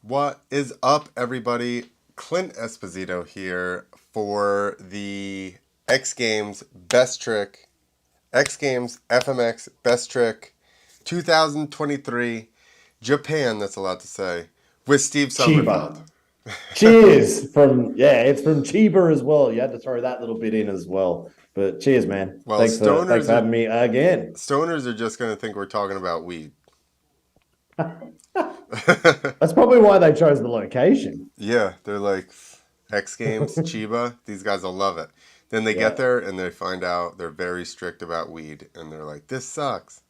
What is up, everybody? Clint Esposito here for the X Games Best Trick, X Games FMX Best Trick 2023 Japan, that's allowed to say, with Steve Sommerfeld. Chiba. Cheers it's from Chiba as well. You had to throw that little bit in as well. But cheers, man. Well, Thanks for having me again. stoners are just going to think we're talking about weed. That's probably why they chose the location. Yeah, they're like X Games, Chiba. These guys will love it. Then they get Yeah. there and they find out they're very strict about weed, and they're like, "This sucks."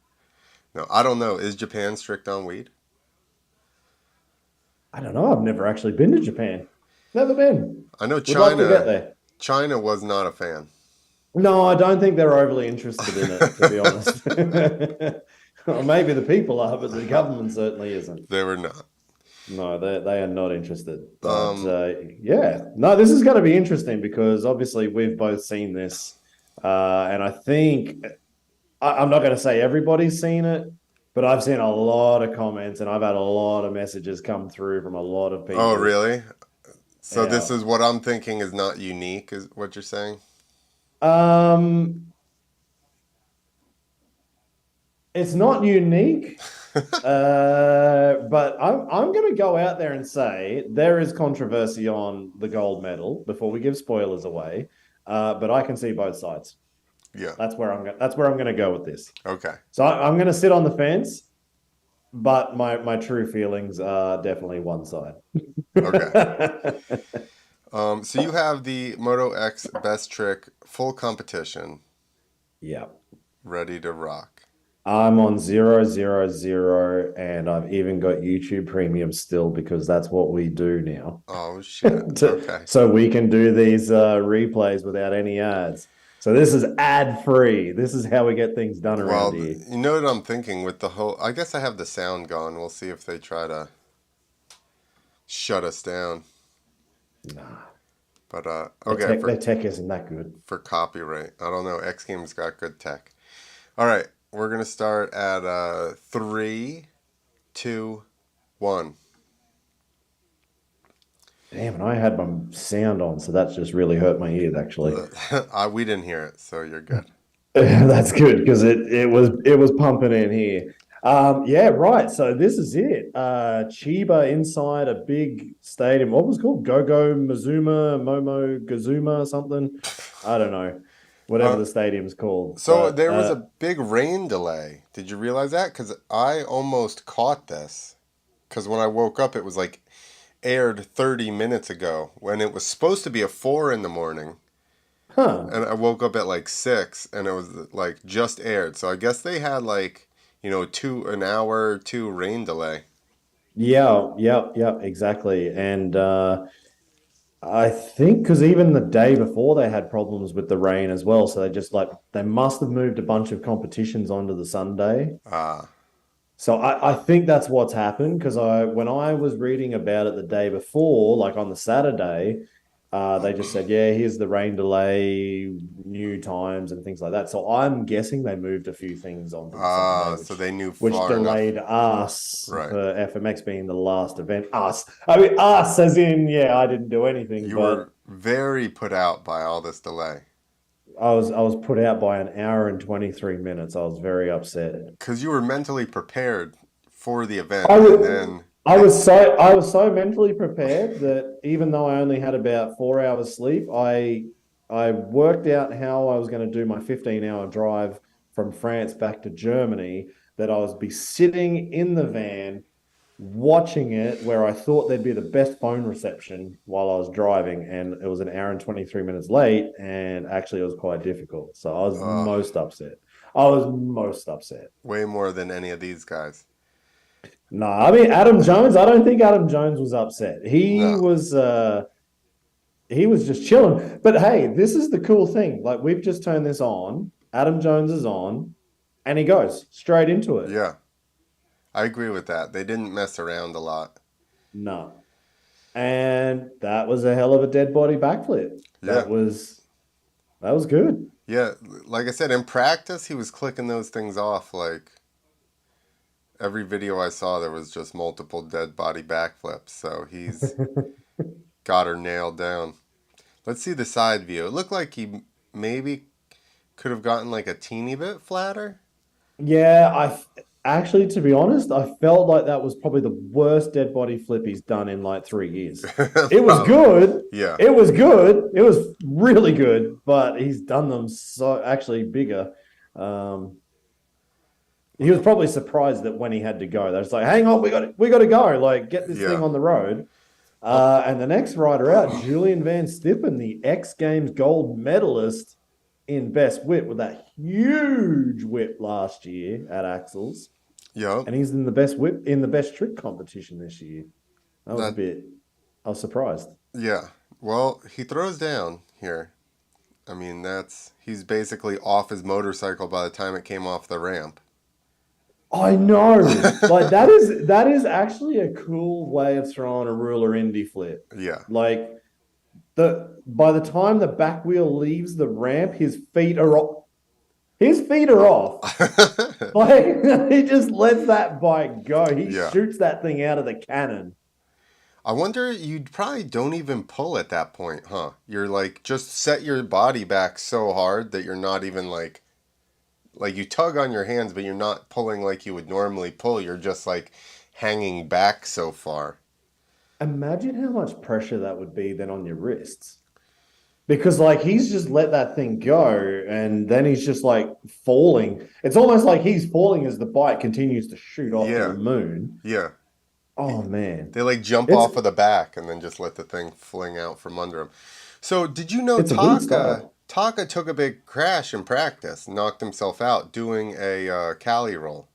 No, I don't know. Is Japan strict on weed? I don't know. I've never actually been to Japan. Never been. I know Would love to get China. there. China was not a fan. No, I don't think they're overly interested in it, to be honest. Or maybe the people are, but the government certainly isn't. They were not. No, they are not interested. But Um, yeah, no, this is going to be interesting because obviously we've both seen this, and I think I'm not going to say everybody's seen it, but I've seen a lot of comments and I've had a lot of messages come through from a lot of oh, people. really? So this Yeah, is what I'm thinking is not unique, is what you're saying? um, it's not unique. But I'm going to go out there and say there is controversy on the gold medal before we give spoilers away. But I can see both sides. Yeah. That's where I'm going to go with this. Okay. So I'm going to sit on the fence, but my true feelings are definitely one side. Okay. So you have the Moto X Best Trick full competition Yeah. ready to rock. I'm on 000, and I've even got YouTube Premium still because that's what we do now. Oh shit. Okay. So we can do these replays without any ads. So this is ad free. This is how we get things done around Well, here. you know what I'm thinking with the whole. I guess I have the sound gone. We'll see if they try to shut us down. Nah, But okay, their tech isn't that good. for copyright, I don't know. X Games got good tech. All right, we're gonna start at three, two, one. Damn, and I had my sound on, so that's just really hurt my ears actually. We didn't hear it, so you're good. That's good because it was pumping in here. Yeah, right. So this is it. Chiba inside a big stadium. What was it called? Gogo Mazuma, Momo Gazuma, something. I don't know. Whatever Uh, the stadium's called. so But there was a big rain delay. Did you realize that? Because I almost caught this. Because when I woke up, it was like aired 30 minutes ago when it was supposed to be a 4 in the morning. huh. And I woke up at like 6 and it was like just aired. So I guess they had like, an hour or two rain delay. Yeah, exactly. And I think because even the day before they had problems with the rain as well. So they must have moved a bunch of competitions onto the Sunday. Ah, So I think that's what's happened because when I was reading about it the day before, like on the Saturday, they just said, yeah, here's the rain delay, new times and things like that. So I'm guessing they moved a few things onto the Sunday, so they knew which far enough. delayed us Right. for FMX being the last event. Us, I mean us, as in yeah, I didn't do anything, You but were very put out by all this delay. I was put out by an hour and 23 minutes. I was very upset. Because you were mentally prepared for the event. I And was then I was so mentally prepared that even though I only had about 4 hours sleep, I worked out how I was going to do my 15-hour drive from France back to Germany, that I was be sitting in the van watching it where I thought there'd be the best phone reception while I was driving, and it was an hour and 23 minutes late, and actually it was quite difficult. So I was uh, most upset. I was most upset. way more than any of these guys. No, I mean Adam Jones. I don't think Adam Jones was upset. No. He was just chilling. But hey, this is the cool thing. Like we've just turned this on. Adam Jones is on, and he goes straight into it. Yeah, I agree with that. They didn't mess around a lot. No, and that was a hell of a dead body backflip. Yeah. That was good. Yeah, like I said, in practice, he was clicking those things off like every video I saw, there was just multiple dead body backflips. So he's got her nailed down. Let's see the side view. It looked like he maybe could have gotten like a teeny bit flatter. Yeah, actually, to be honest, I felt like that was probably the worst dead body flip he's done in like 3 years. It was Probably. good. Yeah. It was good. It was really good, but he's done them so actually bigger. Um, he was probably surprised that when he had to go, they're just like, "Hang on, we got to go. Like, get this thing Yeah. on the road." And the next rider out, Julian Van Stippen, the X Games gold medalist in best whip with that huge whip last year at Axel's, Yep. and he's in the best whip in the best trick competition this year. That was a That. bit. I was surprised. Yeah. Well, he throws down here. I mean, he's basically off his motorcycle by the time it came off the ramp. I know, like that is actually a cool way of throwing a ruler Indy flip. Yeah. Like the by the time the back wheel leaves the ramp, his feet are off. His feet are off. Like he just lets that bike go. He Yeah. shoots that thing out of the cannon. I wonder, you probably don't even pull at that point, huh? You're like, just set your body back so hard that you're not even like you tug on your hands, but you're not pulling like you would normally pull. You're just like hanging back so far. Imagine how much pressure that would be then on your wrists. Because like he's just let that thing go and then he's just like falling. It's almost like he's falling as the bike continues to shoot off to the Yeah. moon. Yeah. Oh man. They like jump It's off of the back and then just let the thing fling out from under them. So did you know it's a weird Taka style. Taka took a big crash in practice, knocked himself out doing a Cali roll.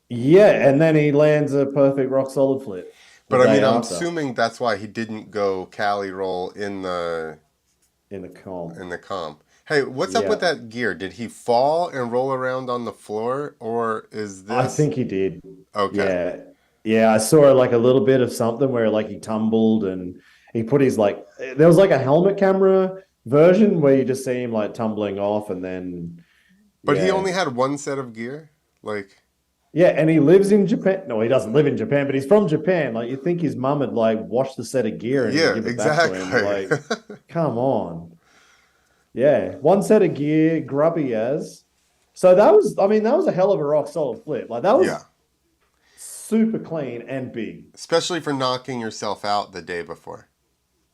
Yeah, and then he lands a perfect rock solid flip the But I day mean, I'm after assuming that's why he didn't go Cali roll in the comp. in the comp. Hey, what's up with Yeah. that gear? Did he fall and roll around on the floor, or is I this think he did. okay? Yeah. Yeah, I saw like a little bit of something where like he tumbled and he put his like there was like a helmet camera version where you just see him like tumbling off and then But he yeah. only had one set of gear. Like, Yeah, and he lives in Japan. No, he doesn't live in Japan, but he's from Japan. Like you think his mum had like washed the set of gear and then yeah, give it back to him. exactly. Like, come on. Yeah, one set of gear, grubby as. So that was, I mean, that was a hell of a rock solid flip. Like that Yeah, was super clean and big. especially for knocking yourself out the day before.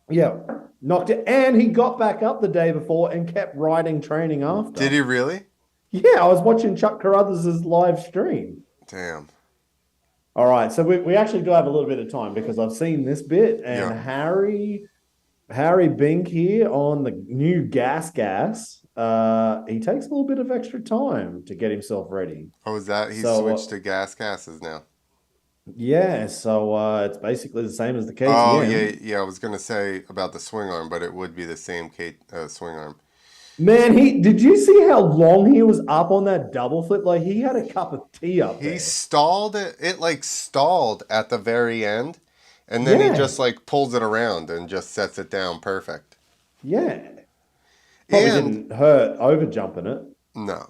Yeah, knocked it, and he got back up the day before and kept riding training Did after. he really? Yeah, I was watching Chuck Carruthers' live stream. Damn. All right, so we actually do have a little bit of time because I've seen this bit, and Yeah. Harry Bink here on the new gas. He takes a little bit of extra time to get himself ready. Oh, is that he So switched to gas gases now? yeah, so it's basically the same as the Oh KTM. yeah, yeah. I was gonna say about the swing arm, but it would be the same swing arm. Man, he did you see how long he was up on that double flip? Like he had a cup of tea up He there. stalled it. It like stalled at the very end, and then he Yeah, just like pulls it around and just sets it down perfect. yeah. Probably And didn't hurt over jumping it. no,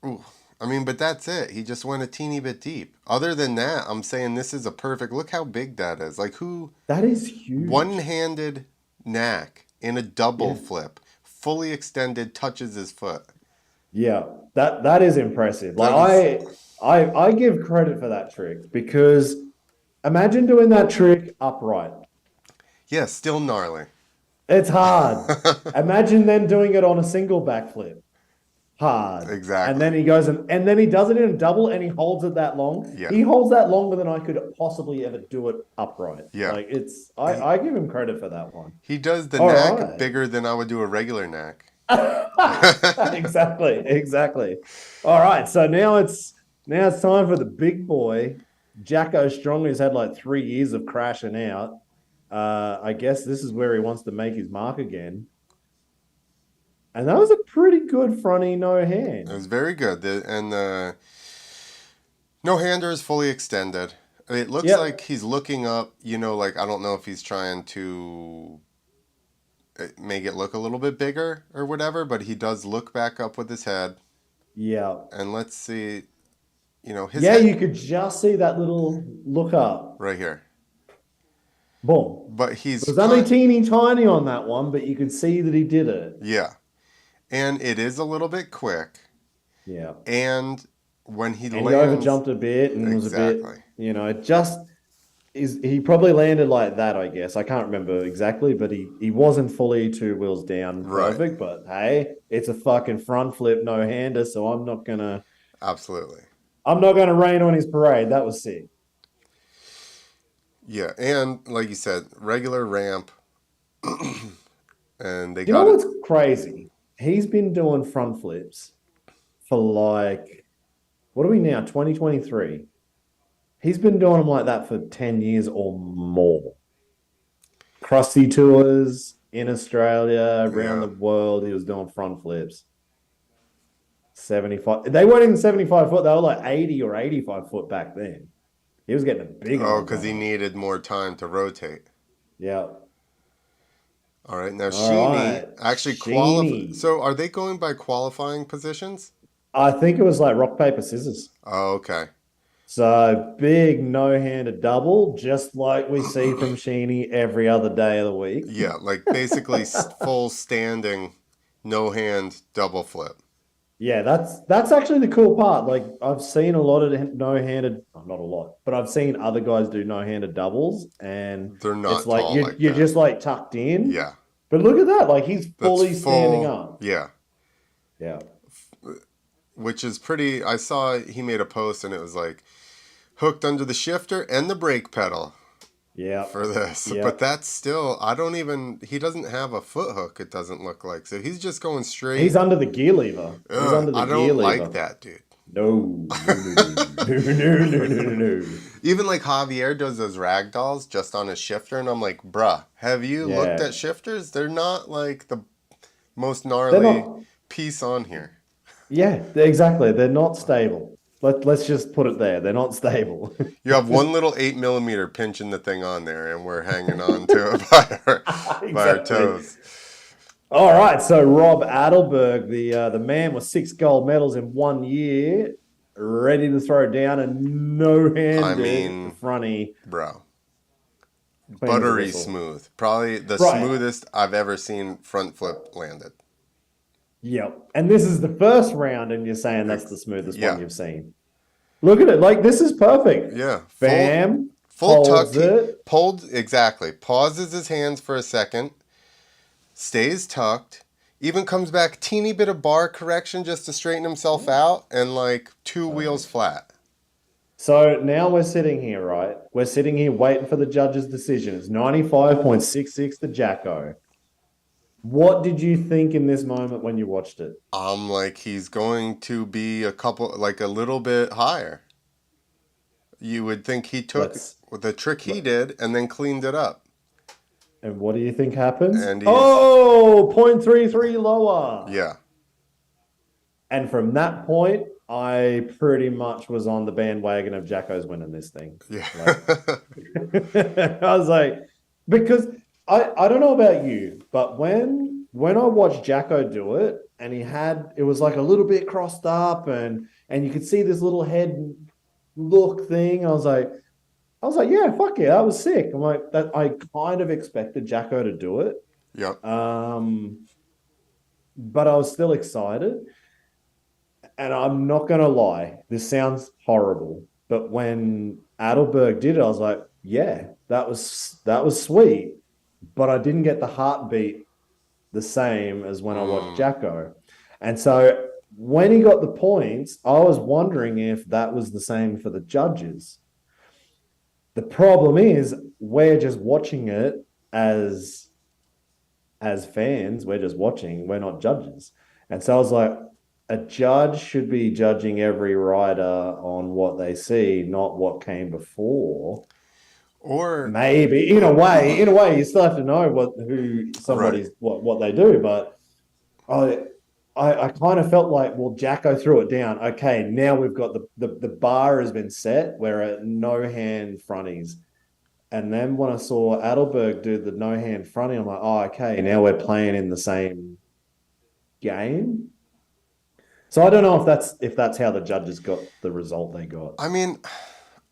ooh, I mean, but that's it. He just went a teeny bit deep. Other than that, I'm saying this is a perfect. Look how big that is. Like who That is huge. one-handed knack in a double Yeah. flip, fully extended, touches his foot. Yeah, that is impressive. Like That is, I give credit for that trick because imagine doing that trick upright. yeah, still gnarly. It's hard. Imagine then doing it on a single backflip. Hard. And Exactly. then he goes and then he does it in a double and he holds it that long. Yeah. He holds that longer than I could possibly ever do it upright. Yeah. Like it's He, I give him credit for that one. he does the All knack right. bigger than I would do a regular knack. Exactly, exactly. All right, so now it's time for the big boy. Jacko Strong, who's had like 3 years of crashing out. I guess this is where he wants to make his mark again. And that was a pretty good fronty no It hand. was very good. And the no hander is fully extended. It looks like Yep. he's looking up, like I don't know if he's trying to make it look a little bit bigger or whatever, but he does look back up with his head. Yeah. And let's see. his Yeah, head you could just see that little look up. right here. Boom. But It he's was only teeny tiny on that one, but you could see that he did it. yeah, and it is a little bit quick. Yeah. And when he And he lands, overjumped a bit and was a bit, exactly. just he probably landed like that, I guess. I can't remember exactly, but he wasn't fully two wheels down Right. perfect. But hey, it's a fucking front flip no hander, so Absolutely. I'm not gonna rain on his parade. That was sick. Yeah, and like you said, regular ramp, and they You know got it. what's crazy? He's been doing front flips for like what are we now? 2023. He's been doing them like that for 10 years or more. Crusty tours in Australia, around Yeah. the world. He was doing front flips. 75. They weren't even 75 foot. They were like 80 or 85 foot back then. He was getting a big Oh, old because one he up. needed more time to rotate. Yeah. All right. Now All Sheeny right. actually qualify. Sheeny. So are they going by qualifying positions? I think it was like rock, paper, scissors. Oh, okay. So big no-handed double, just like we see from Sheeny every other day of the week. Yeah, like basically full standing, no hand double flip. Yeah, that's actually the cool part. Like I've seen a lot of no-handed, not a lot, but I've seen other guys do no-handed doubles, and They're it's not like tall you like you're that. just like tucked in. Yeah, But look at that, like he's that's fully standing full. up. Yeah, Yeah, which is pretty. I saw he made a post and it was like hooked under the shifter and the brake pedal yeah, for this. yeah. But that's still, I don't even, he doesn't have a foot hook, it doesn't look like. So he's just going straight. He's under the gear lever. He's under the I gear don't like lever. that, dude. No, no, no, no, no, no, no, no, no, no. Even like Javier does those rag dolls just on his shifter, and I'm like, bruh, have you looked Yeah, at shifters? They're not like the most they're gnarly not. piece on here. Yeah, exactly. They're not stable. Let's just put it there. They're not stable. You have one little 8 millimeter pinching the thing on there, and we're hanging on to it by our Exactly. toes. All right, so Rob Adelberg, the man with 6 gold medals in 1 year, ready to throw down a I no-handed mean, fronty, bro, clean as a buttery whistle. smooth. Probably the Right. smoothest I've ever seen front flip landed. Yep. And this is the first round, and you're saying that's the smoothest one Yeah, you've seen. Look at it. Like, this is perfect. yeah. Bam, Full tuck. holds He it. pulled exactly. Pauses his hands for a second. Stays tucked. Even comes back teeny bit of bar correction just to straighten himself out, and like two wheels Perfect. flat. So now we're sitting here, right? We're sitting here waiting for the judge's decision. It's 95.66 to Jacko. What did you think in this moment when you watched it? I'm like, he's going to be a couple, like a little bit higher. You would think he took Let's the trick he let, did and then cleaned it up. and what do you think happens? And he's, Oh, 0.33 lower. yeah, And from that point, I pretty much was on the bandwagon of Jacko's winning this thing. yeah. Like I was like, because I don't know about you, but when I watched Jacko do it, and it was like a little bit crossed up, and you could see this little head look thing. I was like, yeah, fuck yeah, that was sick. I'm like that. I kind of expected Jacko to do it, Yep. but I was still excited. And I'm not gonna lie, this sounds horrible, but when Adelberg did it, I was like, yeah, that was sweet, but I didn't get the heartbeat the same as when I watched Mm. Jacko. And so when he got the points, I was wondering if that was the same for the judges. The problem is we're just watching it as as fans, we're just watching, we're not judges. And so I was like, a judge should be judging every rider on what they see, not what came before. Or, Maybe in a way, you still have to know right. what they do. But I, I kind of felt like, well, Jacko threw it down. Okay, now we've got the bar has been set. We're at no hand fronties. And then when I saw Adelberg do the no hand fronting, I'm like, oh, okay, now we're playing in the same game. So I don't know if that's how the judges got the result they got. I mean,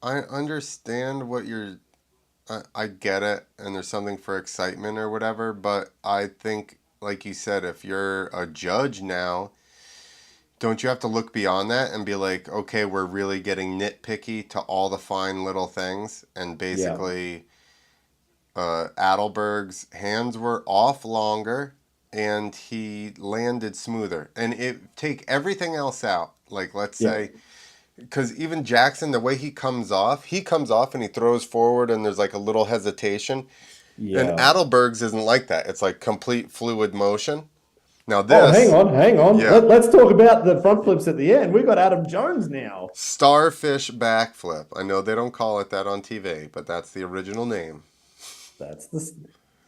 I understand what you're. I get it, and there's something for excitement or whatever. But I think, like you said, if you're a judge now, don't you have to look beyond that and be like, okay, we're really getting nitpicky to all the fine little things, and Yeah, basically, Adelberg's hands were off longer, and he landed smoother, and it take everything else out. Like let's yeah, say because even Jackson, the way he comes off and he throws forward, and there's like a little hesitation. And yeah. Adelberg's isn't like that. It's like complete fluid motion. Now Oh, hang this, on, hang on. yeah, Let's talk about the front flips at the end. We got Adam Jones now. starfish backflip. I know they don't call it that on TV, but that's the original name. That's the.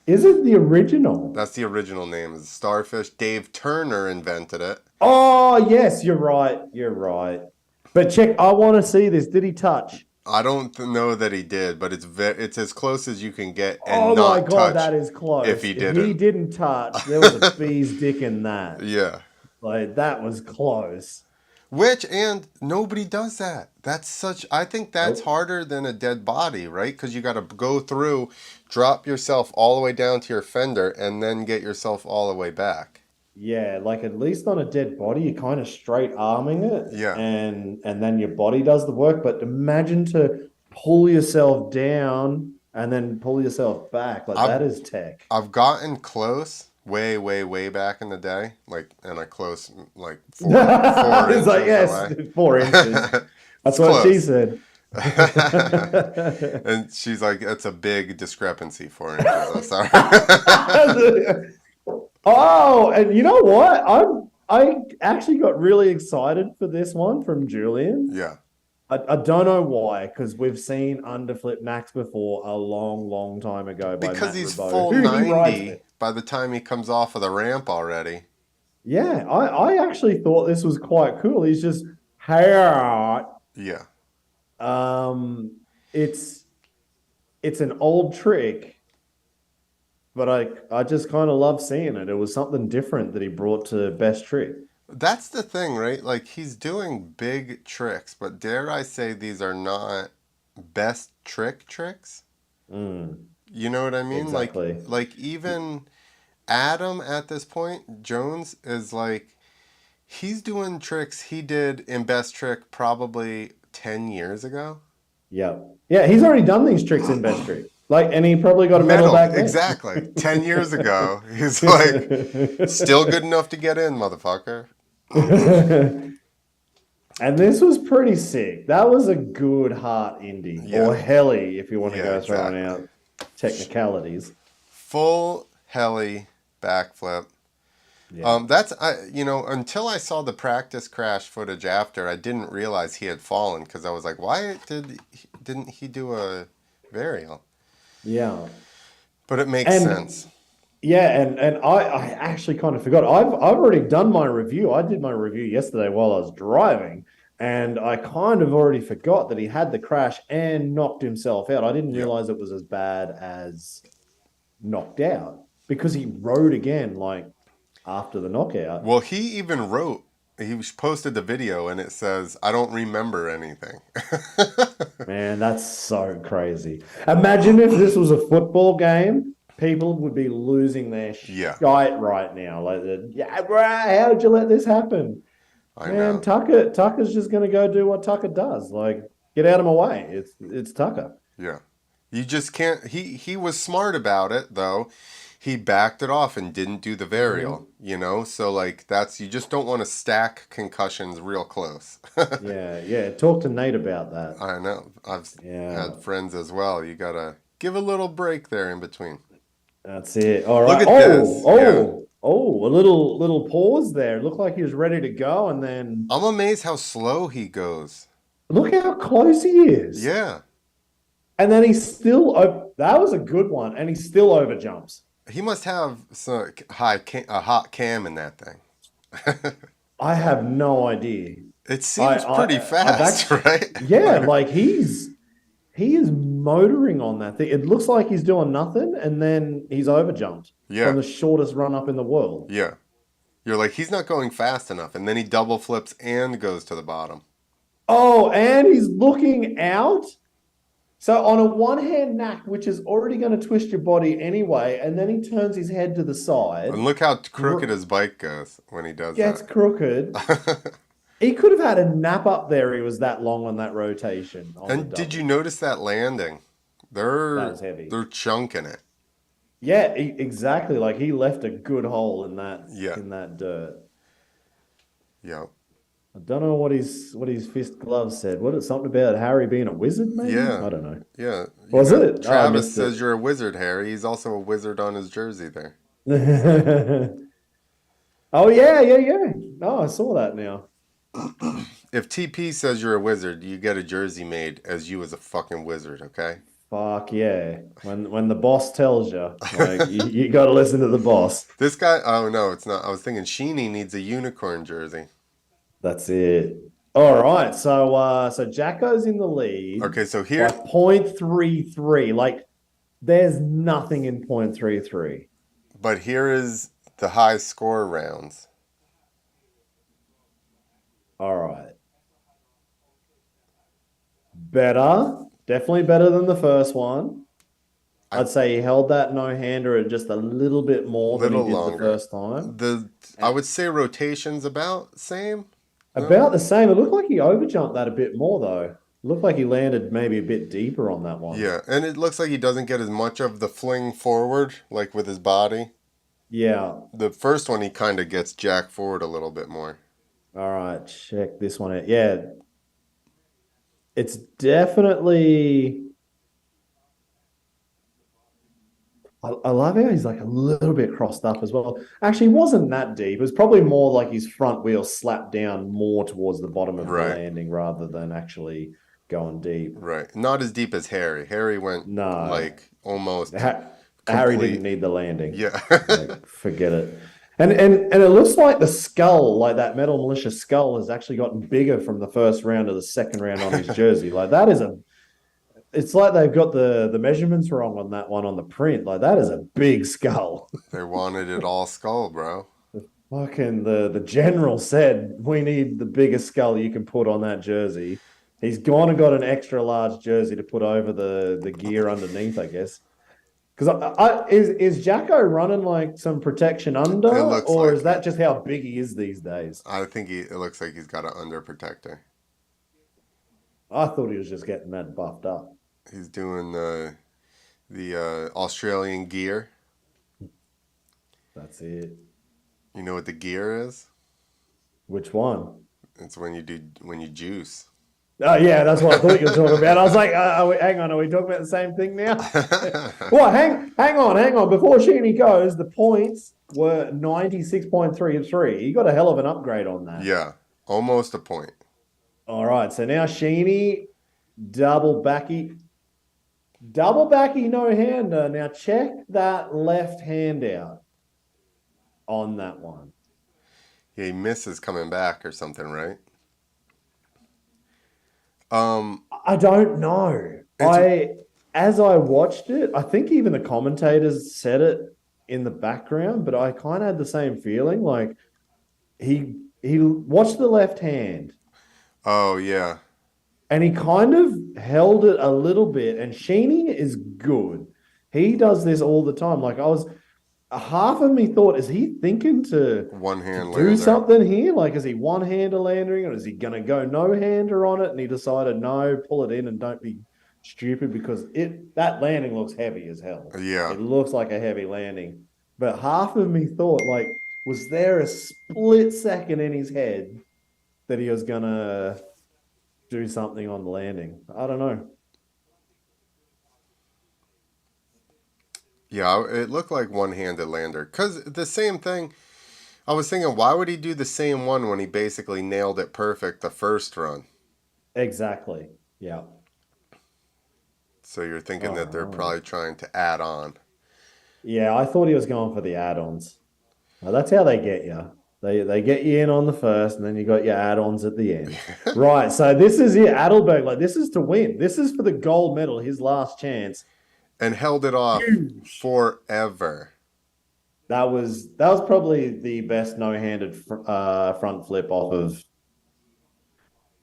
Is it the original? That's the original name is starfish. Dave Turner invented it. Oh, yes, you're right. You're right. But check, I want to see this. Did he touch? I don't know that he did, but it's as close as you can get and Oh my not God, touch that is if close. he If he didn't. didn't touch, there was a bee's dick in that. Yeah. Like, that was close. Which, and nobody does that. That's such, I think that's Nope. harder than a dead body, right? Because you got to go through, drop yourself all the way down to your fender, and then get yourself all the way back. Yeah, like at least on a dead body, you're kind of straight arming it, Yeah. and then your body does the work. But imagine to pull yourself down and then pull yourself back. Like I've, that is tech. I've gotten close way, way, way back in the day, like, and a close, like four It's like, inches yes, away. 4 inches. It's That's what she close. said. And she's like, that's a big discrepancy, 4 inches. I'm sorry. Oh, and you know what? I actually got really excited for this one from Julian. Yeah. I don't know why, because we've seen Underflip Max before a long, long time ago by Because Matt he's Ribot, full who he rides 90 with. by the time he comes off of the ramp already. Yeah, I actually thought this was quite cool. He's just, hey, Yeah. um, it's it's an old trick, but I just kind of love seeing it. It was something different that he brought to Best Trick. That's the thing, right? Like he's doing big tricks, but dare I say these are not best tricks? Mm, You know what I mean? exactly. Like even Adam at this point, Jones is like he's doing tricks he did in best trick probably 10 years ago. Yeah. Yeah, he's already done these tricks in Best Trick. Like, and he probably got a medal Medal, back then. exactly. 10 years ago. He's like still good enough to get in, motherfucker. And this was pretty sick. That was a good heart indie Yeah. or heli, if you want to Yeah, go throwing exactly. out technicalities. Full heli backflip. Yeah. That's until I saw the practice crash footage after, I didn't realize he had fallen because I was like, why didn't he do a varial? Yeah. But it makes And sense. yeah, and I actually kind of forgot. I've already done my review. I did my review yesterday while I was driving, and I kind of already forgot that he had the crash and knocked himself out. I didn't Yep. realize it was as bad as knocked out because he rode again like after the knockout. Well, he even wrote. He posted the video and it says, "I don't remember anything." Man, that's so crazy. Imagine if this was a football game, people would be losing their Yeah, shite right now. Like, yeah, bro, how did you let this happen? I Man, know. Tucker's just gonna go do what Tucker does. Like, get out of my way. It's Tucker. Yeah. You just can't he was smart about it though. He backed it off and didn't do the varial, Hmm. So like that's you just don't want to stack concussions real close. Yeah, yeah. Talk to Nate about that. I know. I've Yeah, had friends as well. You got to give a little break there in between. that's it. All Look right. at this. Yeah. A little pause there. Looked like he was ready to go, and then I'm amazed how slow he goes. look how close he is. Yeah. And then he's still that was a good one, and he still over jumps. He must have a hot cam in that thing. I have no idea. It seems pretty I've fast, actually, right? yeah, like he is motoring on that thing. It looks like he's doing nothing, and then he's over jumped Yeah. from the shortest run up in the world. Yeah. You're like, he's not going fast enough. And then he double flips and goes to the bottom. Oh, and he's looking out. So on a one-hand knack, which is already going to twist your body anyway, and then he turns his head to the side, And look how crooked his bike goes when he does gets crooked. that. He could have had a nap up there. He was that long on that rotation on the And did double. you notice that landing? That They're was heavy. they're chunking it. Yeah, exactly. Like he left a good hole Yeah. in that dirt. Yeah. I don't know what his fist glove said. What is something about Harry being a wizard? Maybe Yeah. I don't know. Yeah. You Was got it? Oh, I Travis missed says it. you're a wizard, Harry. He's also a wizard on his jersey there. Oh yeah, yeah, yeah. Oh, I saw that now. If TP says you're a wizard, you get a jersey made as you as a fucking wizard, okay? Fuck yeah. When the boss tells you, like you got to listen to the boss. This guy, oh no, it's not. I was thinking Sheeny needs a unicorn jersey. That's it. All right. So Jacko's in the lead Okay, so by here, 0.33. Like there's nothing in 0.33. but here is the high score rounds. All right. Better. Definitely better than the first one. I'd say he held that no-hander at just a little bit more than he Little did the longer. first time. I would say rotations about same. No? About the same. It looked like he overjumped that a bit more, though. It looked like he landed maybe a bit deeper on that one. Yeah, and it looks like he doesn't get as much of the fling forward, like with his body. Yeah. The first one, he kind of gets jack forward a little bit more. All right. Check this one out. Yeah. It's definitely. I love how he's like a little bit crossed up as well. Actually, it wasn't that deep. It was probably more like his front wheel slapped down more towards the bottom of the Right. landing rather than actually going deep. Right. Not as deep as Harry. Harry went No. like almost Harry complete. didn't need the landing. Yeah. Like, forget it. And it looks like the skull, like that Metal Militia skull, has actually gotten bigger from the first round to the second round on his jersey. Like that is it's like they've got the measurements wrong on that one on the print. Like that is a big skull. They wanted it all skull, bro. Fucking the general said we need the biggest skull you can put on that jersey. He's gone and got an extra large jersey to put over the gear underneath, I guess. Because is Jacko running like some protection under, or like is that just how big he is these days? I think it looks like he's got an under protector. I thought he was just getting that buffed up. He's doing the Australian gear. That's it. You know what the gear is? Which one? It's when you juice. Oh yeah, that's what I thought you were talking about. I was like, hang on, are we talking about the same thing now? Well, hang on. Before Sheeny goes, the points were 96.33. He got a hell of an upgrade on that. Yeah, almost a point. All right, so now Sheeny, double backy no-hander. Now check that left hand out on that one. Yeah, he misses coming back or something, right? I don't know. As I watched it, I think even the commentators said it in the background, but I kind of had the same feeling. Like he watched the left hand. Oh yeah. And he kind of held it a little bit. And Sheeny is good. He does this all the time. Like half of me thought, is he thinking to do something here? Like, is he one-hander landing, or is he going to go no-hander on it? And he decided, no, pull it in and don't be stupid, because that landing looks heavy as hell. Yeah. It looks like a heavy landing. But half of me thought, like, was there a split second in his head that he was going to do something on the landing? I don't know. Yeah, it looked like one-handed lander. Because the same thing, I was thinking, why would he do the same one when he basically nailed it perfect the first run? Exactly. Yeah. So you're thinking that they're probably trying to add on. Yeah, I thought he was going for the add-ons. Well, that's how they get you. They get you in on the first, and then you got your add-ons at the end. Right, so this is it. Adelberg, like, this is to win. This is for the gold medal, his last chance. And held it off forever. that was probably the best no-handed front flip off of.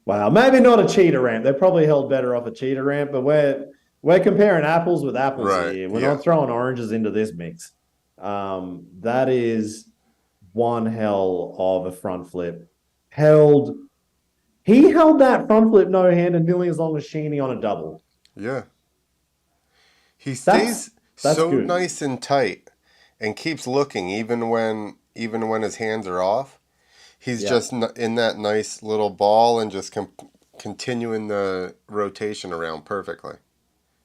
Wow, maybe not a cheetah ramp. They probably held better off a cheetah ramp, but we're comparing apples with apples Right. here. We're Yeah. not throwing oranges into this mix. That is one hell of a front flip. Held He held that front flip no-handed nearly as long as Sheeny on a double. Yeah. He That's stays that's so good. nice and tight and keeps looking even when his hands are off. He's Yeah. just in that nice little ball and just continuing the rotation around perfectly.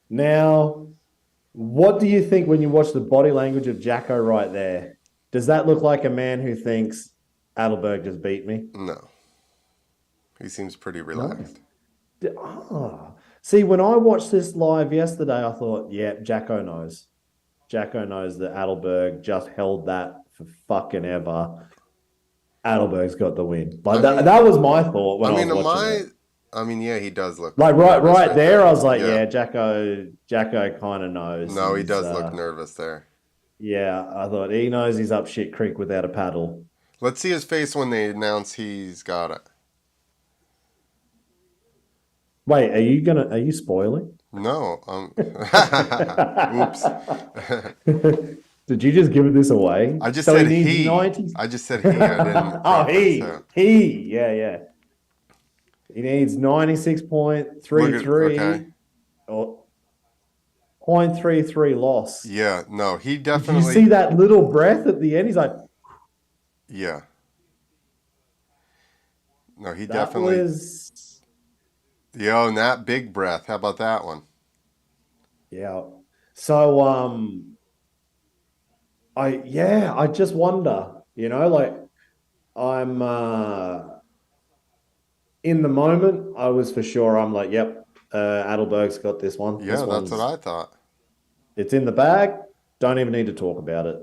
Now, what do you think when you watch the body language of Jacko right there? Does that look like a man who thinks Adelberg just beat me? No. He seems pretty No. relaxed. See, when I watched this live yesterday, I thought, yeah, Jacko knows. Jacko knows that Adelberg just held that for fucking ever. Adelberg's got the win. Like I that, mean, that was my thought I when I was mean, watching it. yeah, he does look Like nervous right right there, there. I was like, Yeah. yeah, Jacko kind of knows. No, he He's does look nervous there. yeah, I thought he knows he's up shit creek without a paddle. Let's see his face when they announce he's got it. Wait, are you spoiling? No. Oops. Did you just give this away? I just So he said needs he. 90. I just said he. I didn't Oh, preface. So. yeah, yeah. He needs Look at 96.33 okay. or 0.33 loss. Yeah. No, he Did you see definitely. that little breath at the end? He's like, Yeah. No, he that definitely. was, Yo, and that big breath. How about that one? yeah. So, I just wonder, like I'm, in the moment, I was for sure. I'm like, yep, Adelberg's got this one. This Yeah, that's what one's I thought. it's in the bag. Don't even need to talk about it.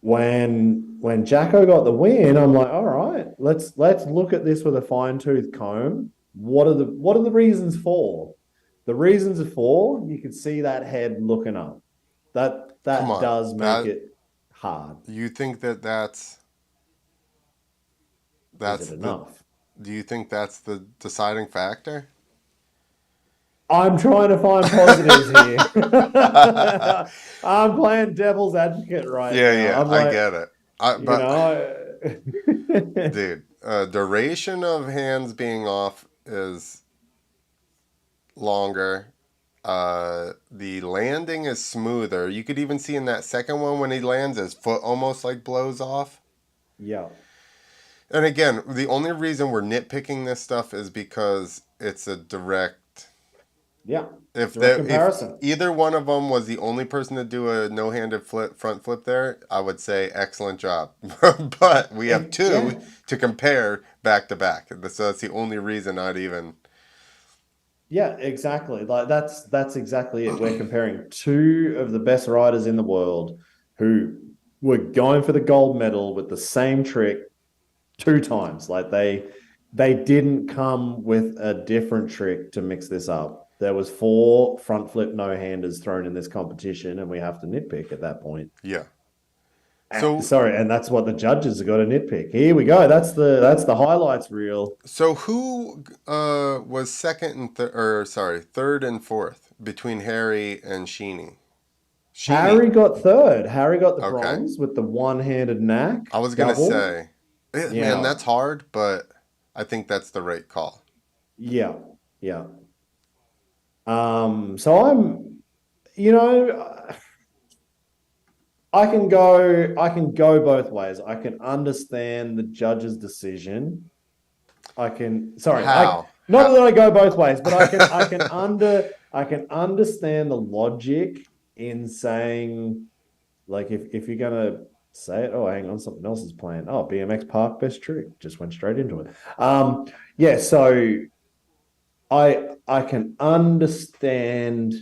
When Jacko got the win, I'm like, all right, let's look at this with a fine tooth comb. What are the reasons for? The reasons are for you can see that head looking up. That Come that on. does make That it hard. you think that's Is that's it the enough? do you think that's the deciding factor? I'm trying to find positives here. I'm playing devil's advocate right Yeah, now. yeah, I'm I like, get it. you But know, dude, duration of hands being off is longer. The landing is smoother. You could even see in that second one when he lands, his foot almost like blows off. yeah, And again, the only reason we're nitpicking this stuff is because it's a direct. yeah, direct If comparison. either one of them was the only person to do a no-handed front flip there, I would say excellent job. But we have two Yeah, to compare back to back, so that's the only reason I'd even. yeah, exactly. Like that's exactly it. We're comparing two of the best riders in the world who were going for the gold medal with the same trick two times. Like they didn't come with a different trick to mix this up. There was four front flip no-handers thrown in this competition, and we have to nitpick at that point. Yeah. So Sorry, and that's what the judges have got to nitpick. Here we go. That's the highlights reel. so who was second and third and fourth between Harry and Sheeny? Sheeny. Harry got third. Harry got the Okay. bronze with the one-handed knack I was gonna double. say, man, Yeah, that's hard, but I think that's the right call. yeah, yeah. So you know, I can go both ways. I can understand the judge's decision. Sorry, How? not How? that I go both ways, but I can understand the logic in saying, like, if you're gonna say it, oh, hang on, something else is playing. Oh, BMX Park best trick. Just went straight into it. Yeah, so I can understand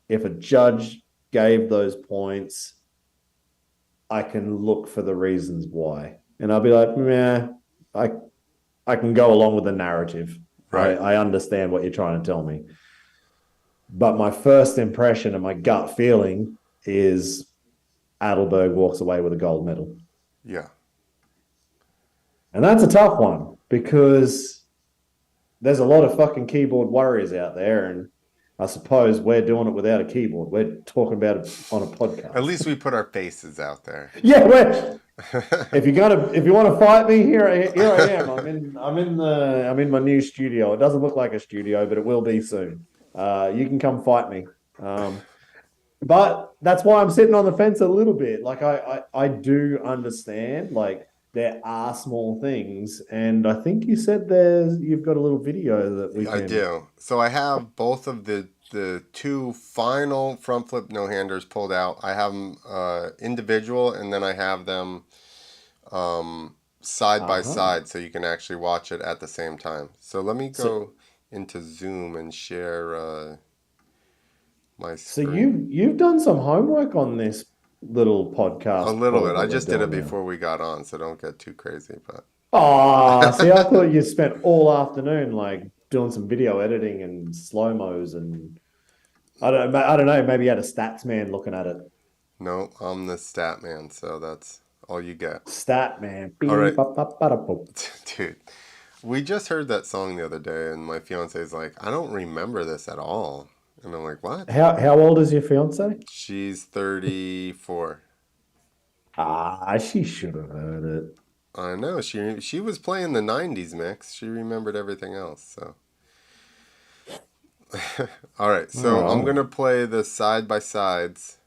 if a judge gave those points, I can look for the reasons why. And I'll be like, yeah, I I can go along with the narrative. I, Right. I understand what you're trying to tell me. But my first impression and my gut feeling is Adelberg walks away with a gold medal. Yeah. And that's a tough one because there's a lot of fucking keyboard warriors out there. And I suppose we're doing it without a keyboard. We're talking about it on a At least podcast. we put our faces out there. Yeah, if you want to fight me, here I am. I'm in my new studio. It doesn't look like a studio, but it will be soon. You can come fight me. But that's why I'm sitting on the fence a little bit. Like I do understand like there are small things, and I think you said you've got a little video that we I can. do. So I have both of the two final front flip no handers pulled out. I have them individual, and then I have them side by Uh-huh. side, so you can actually watch it at the same time. So let me So go into Zoom and share my so screen. you've done some homework on this little A podcast little bit. pod I that we're just did it doing now. before we got on, so don't get too crazy. Ah, see, I But thought you spent all afternoon like doing some video editing and slow-mos and I don't know, maybe you had a stats man looking at it. no, I'm the stat man, so that's all you get. Stat man. All right, Beep, bop, bop, bada, boop. dude. We just heard that song the other day, and my fiance is like, I don't remember this at all. And I'm like, what? How old is your fiance? She's 34. Ah, she should have heard it. I know. She was playing the 90s mix. She remembered everything else. So, all right. All So I'm right. gonna play the side by sides.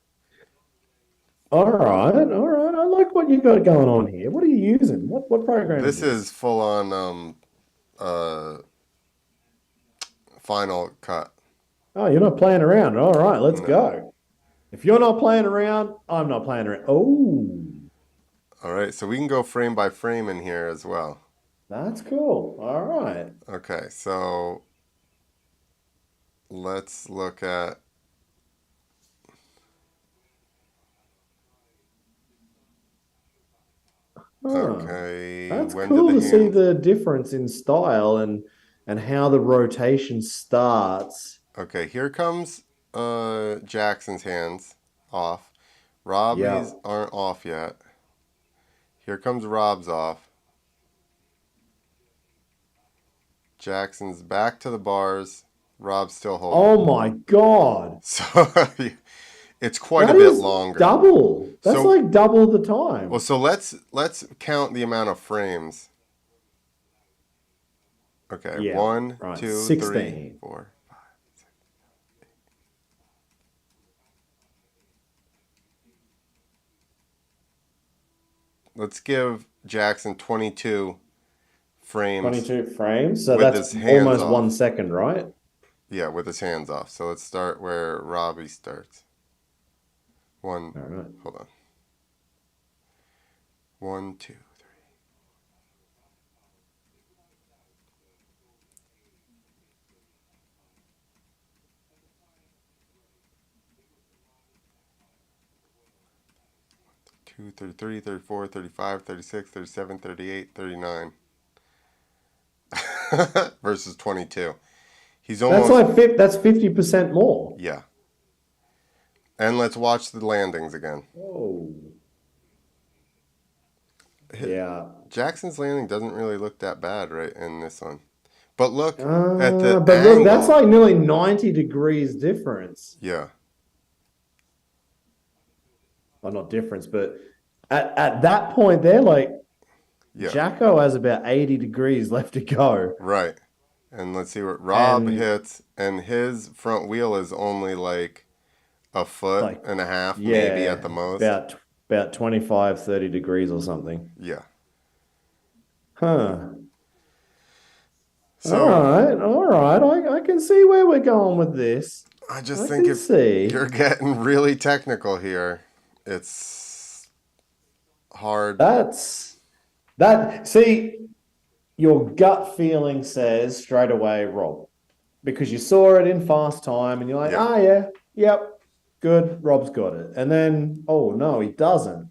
All right. All right. I like what you got going on here. What are you using? What program is This is this? full on uh Final Cut. Oh, you're not playing around. All right, let's No. go. If you're not playing around, I'm not playing around. Oh, All right. So we can go frame by frame in here as well. that's cool. All right. Okay. So let's look at. Huh. Okay. That's When did cool the to see hands? the difference in style and how the rotation starts. Okay. Here comes Jackson's hands off. Robbie's Yeah. aren't off yet. Here comes Rob's off. Jackson's back to the bars. Rob's still holding. Oh my God. So it's quite a That bit is longer. double. That's So like double the well, time. so let's count the amount of frames. Okay, Yeah. one, Right. two, three, 16. four. Let's give Jackson 22 frames 22 frames. So with that's his hands almost 1 off. second, right? Yeah, with his hands off. So let's start where Robbie starts. One, All right. hold on. One, two, three. 2, 33, 34, 35, 36, 37, 38, 39 versus 22. He's That's almost, like that's 50% more. yeah. And let's watch the landings again. Oh. Yeah. Jackson's landing doesn't really look that bad right in this one. But look at the But look, that's angle. like nearly 90 degrees difference. Yeah, Well, not difference, but at that point there, like yeah, Jacko has about 80 degrees left to go. right. And let's see what Rob And hits. And his front wheel is only like a foot like, and a half, maybe at yeah, the most. about 25, 30 degrees or something. Yeah. Huh. All So right, all right. I can see where we're going with this. I just I think can if see. you're getting really technical here, it's hard. That's that. See, your gut feeling says straight away, Rob, because you saw it in fast time and you're like, Yeah. ah, yeah, yep, good, Rob's got it. And then, oh no, he doesn't.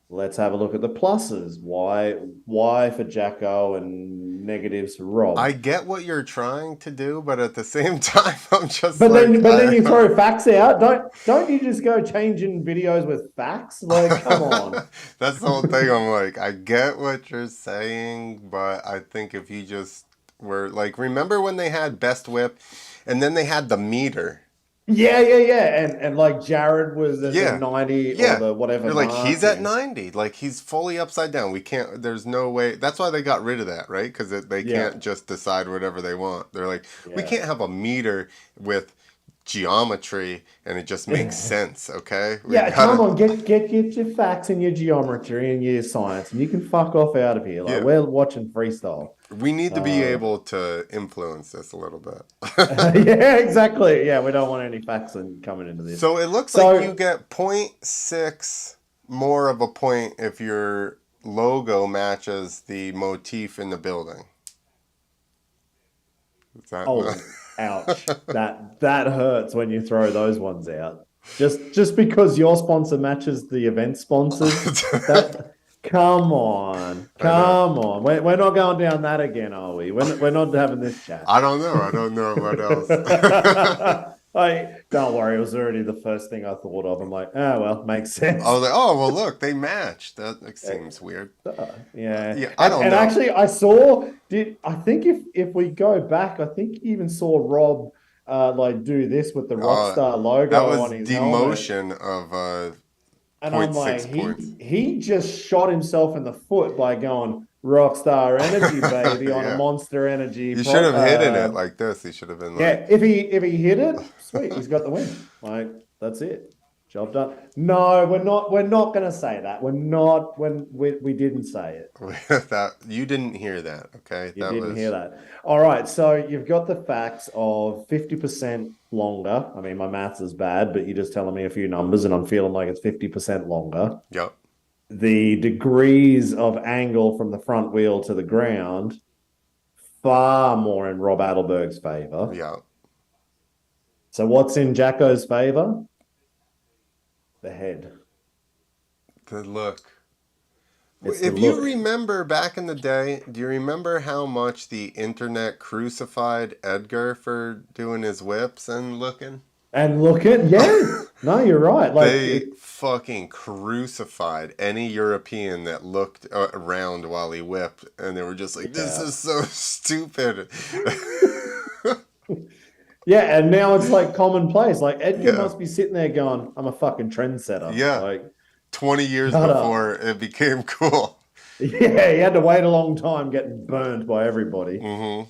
Let's have a look at the pluses. Why for Jacko and negatives for Rob? I get what you're trying to do, but at the same time, I'm just But like, then but then you throw facts out. Don't you just go changing videos with facts? Like, come on. that's the whole thing. I'm like, I get what you're saying, but I think if you just were like, remember when they had Best Whip and then they had the meter? Yeah. And like Jared was at the Yeah. 90 or Yeah. the whatever You're like, he's mark. at And 90. Like, he's fully upside down. We can't, there's no way. That's why they got rid of that, right? Because they yeah, can't just decide whatever they want. They're like, we yeah. can't have a meter with geometry and it just makes sense, okay? We Yeah, come gotta, on, get your facts and your geometry and your science, and you can fuck off out of here. Like yeah. we're watching freestyle. We need to be Uh, able to influence this a little bit. yeah, exactly. Yeah, we don't want any facts coming into this. So it looks like you So, get zero point 0.6 more of a point if your logo matches the motif in the building. Is that oh, ouch. That hurts when you throw those ones out. Just because your sponsor matches the event sponsors, that come on, I know. come on. We're not going down that again, are we? We're not having this chat. I don't know. I don't know what else. Like, don't worry, it was already the first thing I thought of. I'm like, oh well, makes I was sense. like, oh well, look, they match. That seems weird. Yeah, Yeah, I don't and know. actually, I think if we go back, I think you even saw Rob like do this with the Uh, Rockstar that logo was on his helmet, demotion of and I'm point like, 0.6 points. he just shot himself in the foot by going Rockstar Energy, baby, on a Yeah, Monster Energy you pro. should have hidden it like this. He should have been like, Yeah, if he hit it, sweet, he's got the win. Like that's it, job done. No, we're not. We're not going to say that. We're not. When we didn't say it. that you didn't hear that. Okay, You that didn't hear was that. All right. So you've got the facts of 50% longer. I mean, my maths is bad, but you're just telling me a few numbers, and I'm feeling like it's 50% longer. yep. The degrees of angle from the front wheel to the ground far more in Rob Adelberg's favor. Yeah. So what's in Jacko's favor? The head. The look. It's the If you look. remember back in the day, do you remember how much the internet crucified Edgar for doing his whips and looking? And look at, yeah, no, you're right. Like They it, fucking crucified any European that looked around while he whipped, and they were just like, "This yeah. is so stupid." Yeah, and now it's like commonplace. Like Edgar Yeah, must be sitting there going, I'm a fucking trendsetter. yeah. Like, 20 years shut up. before it became cool. Yeah, he had to wait a long time getting burned by everybody, Hmm.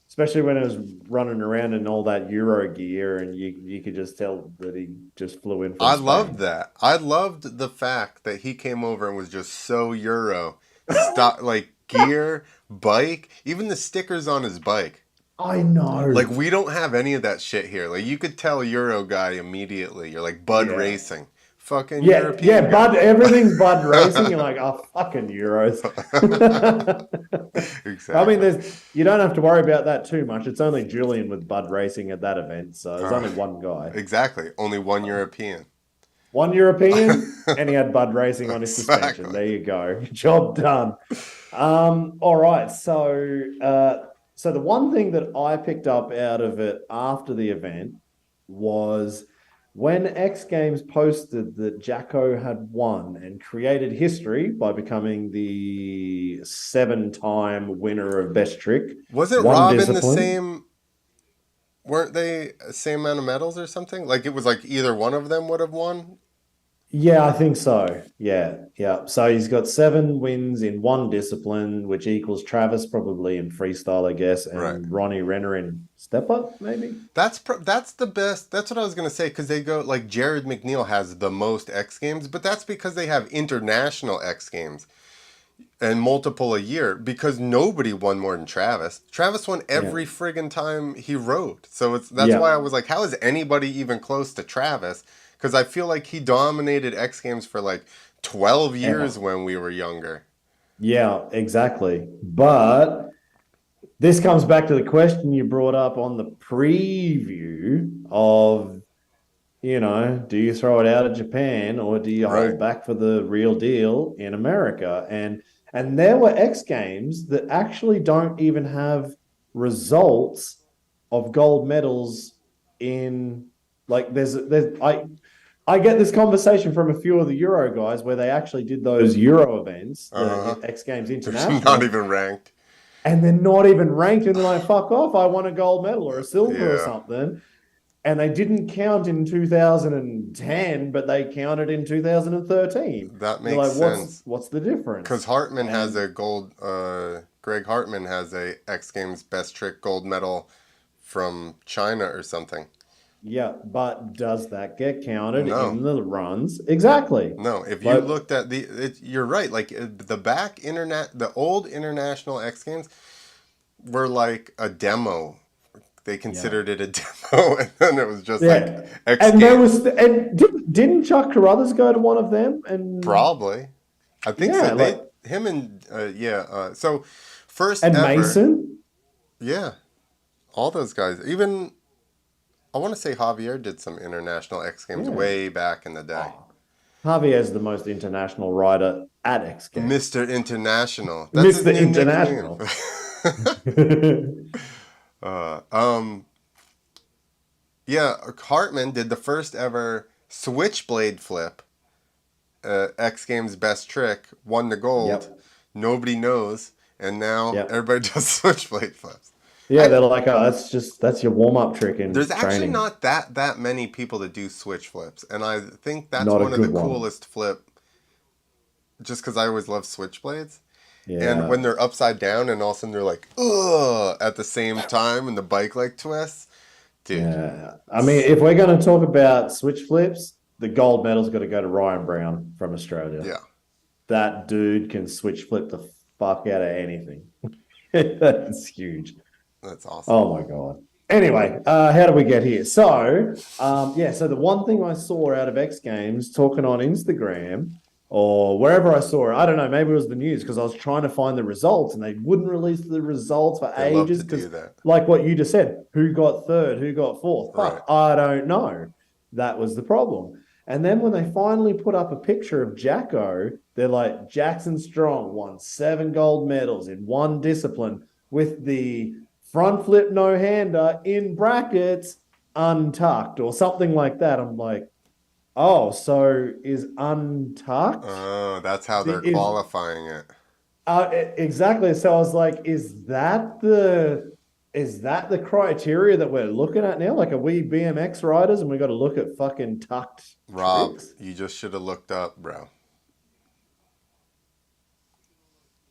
especially when it was running around in all that Euro gear, and you could just tell that he just flew in from I loved Spain. that. I loved the fact that he came over and was just so Euro. Stop, like gear, bike, even the stickers on his bike. I know. Like we don't have any of that shit here. Like you could tell Euro guy immediately. You're like Bud Yeah. Racing, fucking Yeah, European guy. Bud, everything's Bud Racing. You're like, oh, fucking Euros. I mean, Exactly. you don't have to worry about that too much. It's only Julian with Bud Racing at that event, so there's Uh, only one guy. exactly. Only one European. One European, and he had Bud Racing on his suspension. Exactly. There you go. Job done. All right. So the one thing that I picked up out of it after the event was when X Games posted that Jacko had won and created history by becoming the seven-time winner of Best Trick, Wasn't one Rob in the discipline. same? Weren't they same amount of medals or something? Like it was like either one of them would have won. Yeah, I think so. Yeah. So he's got seven wins in one discipline, which equals Travis probably in freestyle, I guess, Right. and Ronnie Renner in step up, maybe. That's the best. That's what I was gonna say because they go like Jared McNeil has the most X Games, but that's because they have international X Games and multiple a year. Because nobody won more than Travis. Travis won Yeah. every friggin' time he rode. So that's why I Yeah. was like, how is anybody even close to Travis? Because I feel like he dominated X Games for like 12 years Ever. when we were younger. Yeah, exactly. But this comes back to the question you brought up on the preview of do you throw it out of Japan or do you Right. hold back for the real deal in America? And there were X Games that actually don't even have results of gold medals in like there's I get this conversation from a few of the Euro guys where they actually did those Euro events, Uh-huh. the X Games They're not International, even ranked. and they're not even ranked, and they're like, fuck off, I won a gold medal or a silver or Yeah, something. And they didn't count in 2010, but they counted in 2013. that You're makes like, sense. what's the Because difference? Hartman has And a gold, Greg Hartman has a X Games best trick gold medal from China or something. yeah, but does that get counted No, in the runs? Exactly. no. If you Like, looked at you're right. Like the old international X Games were like a demo. They yeah. considered it a demo, and then it was just like Yeah. X And there Games. was and didn't Chuck Carruthers go to one of them? And Probably, I think so. yeah, like Him and yeah. So first and ever, Mason. yeah. All those guys. Even I want to say Javier did some international X Games Yeah. way back in the day. Oh, Javier's the most international rider at X Games. Mr. International. That's his Mr. new nickname. International. uh, um, yeah, Hartman did the first ever switchblade flip. X Games best trick, won the gold. Yep. Nobody knows, and now Yep. everybody does switchblade flips. Yeah, I they're like, oh, that's your warm-up trick There's in actually training. not that many people that do switch flips, and I think that's Not a one of the good one. coolest flip. Just because I always love switchblades, and Yeah. when they're upside down, and all of a sudden they're like, ugh, at the same time, and the bike like twists, dude. Yeah. I mean, if we're going to talk about switch flips, the gold medal's got to go to Ryan Brown from Australia. Yeah, That dude can switch flip the fuck out of anything. That's huge. that's awesome. Oh my God. Anyway, how did we get here? So the one thing I saw out of X Games talking on Instagram or wherever I saw it, I don't know, maybe it was the news because I was trying to find the results and they wouldn't release the results for They love ages to do because, that, like what you just said, who got third, who got fourth? right? Fuck, I don't know. That was the problem. And then when they finally put up a picture of Jacko, they're like, Jackson Strong won 7 gold medals in one discipline with the front flip no hander in brackets untucked or something like that. I'm like, oh, so is untucked Oh, that's how they're is qualifying it. exactly. So I was like, is that the criteria that we're looking at now? Like, are we BMX riders and we got to look at fucking tucked Rob, tricks? you just should have looked up, bro.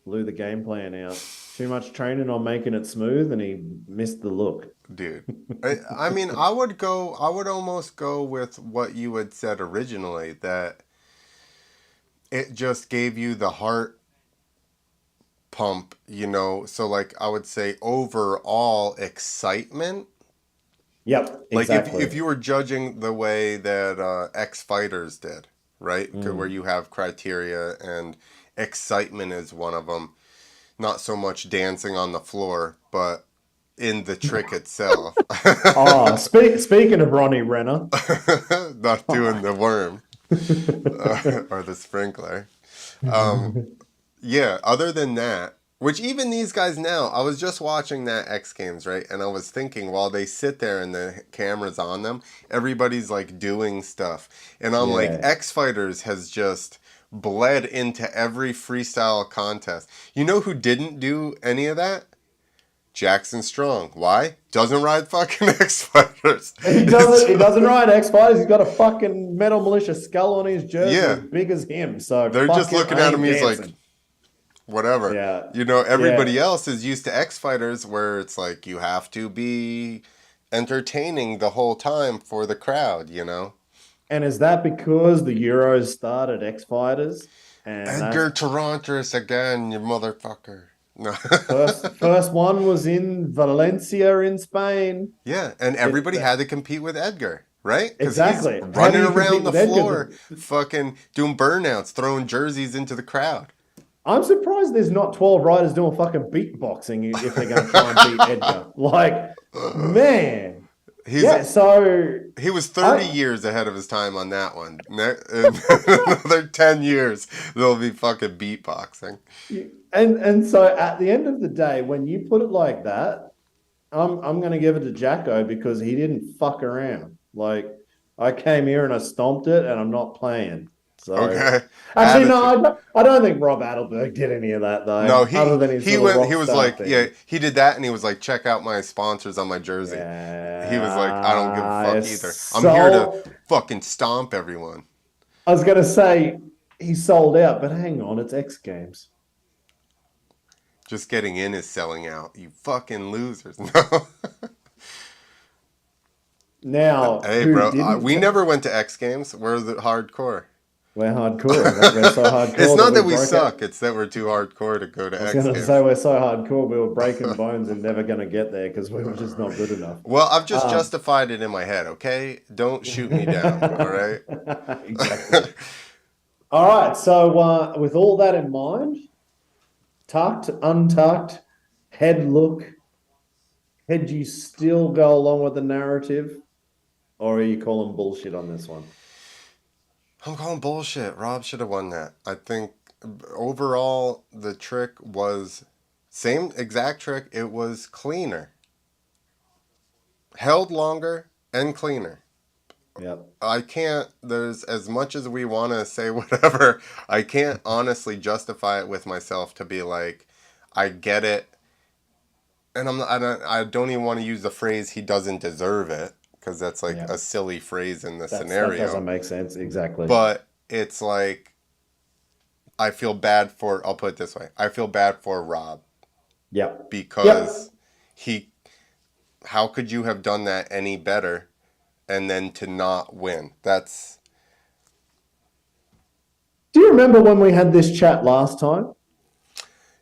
Blew the game plan out. Too much training on making it smooth, and he missed the look. Dude. I mean, I would almost go with what you had said originally, that it just gave you the heart pump, So, like, I would say overall excitement. Yep, Like, if exactly. you were judging the way that X Fighters did, right? Where Mm. you have criteria and excitement is one of them. Not so much dancing on the floor, but in the trick itself. Oh, speaking of Ronnie Renner, Not doing the fuck. worm or the sprinkler. Um, yeah, other than that, which even these guys now, I was just watching that X Games, right? And I was thinking while they sit there and the camera's on them, everybody's like doing stuff. And I'm like, Yeah, X Fighters has just bled into every freestyle contest. You know who didn't do any of that? Jackson Strong. Why? Doesn't ride fucking X Fighters. he It's doesn't. He just, doesn't ride X Fighters. He's got a fucking Metal Militia skull on his jersey yeah. as big as him. So They're fuck just him. looking I at ain't him. He's like, dancing. whatever. Yeah, Everybody yeah. else is used to X Fighters where it's like you have to be entertaining the whole time for the crowd. And is that because the Euros started X Fighters, and Edgar that's Tarantos again, you motherfucker. No. first one was in Valencia in Spain. Yeah, and It everybody had to compete with Edgar, right? Because he's exactly. How do running you around compete the with Edgar? floor, fucking doing burnouts, throwing jerseys into the crowd. I'm surprised there's not 12 riders doing fucking beatboxing if they're going to try and beat Edgar. Like, man. He's Yeah, so He was 30 I years ahead of his time on that one. In another 10 years, there'll be fucking beatboxing. and so at the end of the day, when you put it like that, I'm gonna give it to Jacko because he didn't fuck around. Like I came here and I stomped it, and I'm not playing. So Okay, actually, no, attitude. I don't think Rob Adelberg did any of that No, though, other he than his he little went. He rock was star like, yeah, thing. he did that, and he was like, check out my sponsors on my jersey. He was like, I don't give a Yeah, fuck either. I'm here to so fucking stomp everyone. I was gonna say he sold out, but hang on, it's X Games. Just getting in is selling out. You fucking losers. No. Now, Hey, who bro, didn't? we never went to X Games. We're the hardcore. We're hardcore. We're so It's hardcore that not we that we broke out. suck. It's that we're too hardcore to go I to was X going to say Games. we're so hardcore we were breaking bones and never going to get there because we were just not good enough. Well, I've just Um, justified it in my head, okay? Don't shoot me down, all right? exactly. All right. So, with all that in mind, tucked, untucked, head look, head you still go along with the narrative, or are you calling bullshit on this one? I'm calling bullshit. Rob should have won that. I think overall the trick was same exact trick. It was cleaner, held longer, and cleaner. Yep. I can't. There's as much as we want to say whatever. I can't honestly justify it with myself to be like, I get it, and I don't even want to use the phrase "he doesn't deserve it" because that's like Yeah. a silly phrase in the That doesn't scenario. make sense. Exactly. But it's like I feel bad for. I'll put it this way: I feel bad for Rob Yep. Yep. because he. How could you have done that any better, and then to not win? That's Do you remember when we had this chat last time?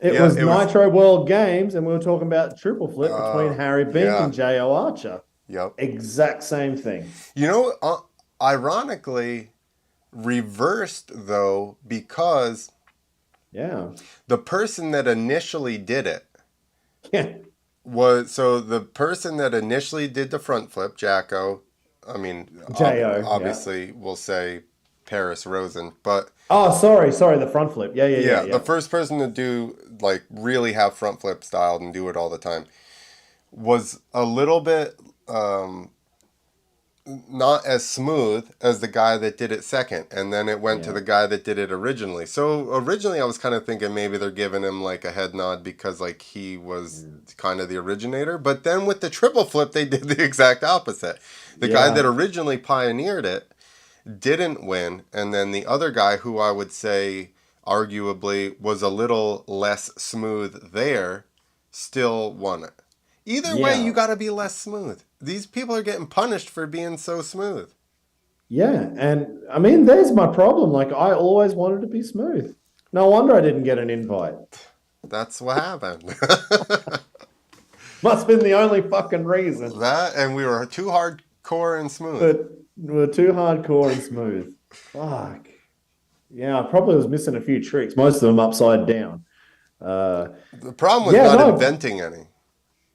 It yeah. was It was. Nitro World Games, and we were talking about triple flip between Harry Bink Yeah. and J.O. Archer. Yep. Exact same thing. You know, ironically, reversed though, because Yeah. the person that initially did it Yeah. was so the person that initially did the front flip, Jacko. I mean, J.O. Yeah. obviously, we'll say Paris Rosen, but Oh, sorry, the front flip. Yeah, yeah, yeah, yeah, the yeah. first person to do like really have front flip styled and do it all the time was a little bit not as smooth as the guy that did it second, and then it went to Yeah. the guy that did it originally. So originally I was kind of thinking maybe they're giving him like a head nod because like he was kind of the originator, but then with the triple flip they did the exact opposite. The guy that Yeah. originally pioneered it didn't win, and then the other guy who I would say arguably was a little less smooth there still won it. Either way, you Yeah. got to be less smooth. These people are getting punished for being so smooth. Yeah. And I mean, there's my problem. Like, I always wanted to be smooth. No wonder I didn't get an invite. That's what happened. Must have been the only fucking reason. That and we were too hardcore and smooth. But we're too hardcore and smooth. Fuck. Yeah, I probably was missing a few tricks, most of them upside down. Uh, The problem was yeah, not no. inventing any.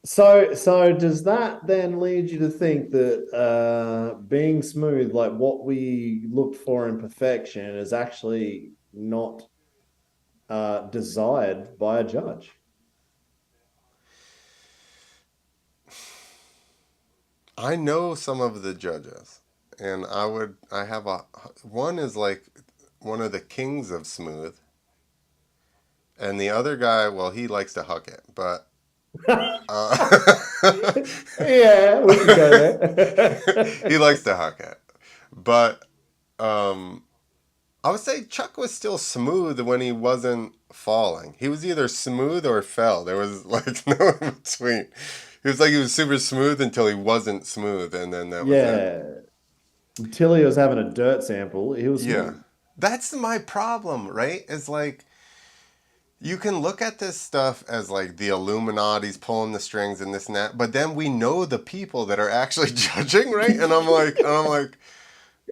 So does that then lead you to think that being smooth, like what we looked for in perfection, is actually not desired by a judge? I know some of the judges, and I have a one is like one of the kings of smooth, and the other guy, well, he likes to huck it, but Yeah, we can go there. he likes to huck it, but um, I would say Chuck was still smooth when he wasn't falling. He was either smooth or fell. There was like no in between. He was like he was super smooth until he wasn't smooth, and then that was it. Yeah, until he was having a dirt sample, he was Yeah. smooth. That's my problem, right? It's like you can look at this stuff as like the Illuminati's pulling the strings and this and that, but then we know the people that are actually judging, right? And I'm like,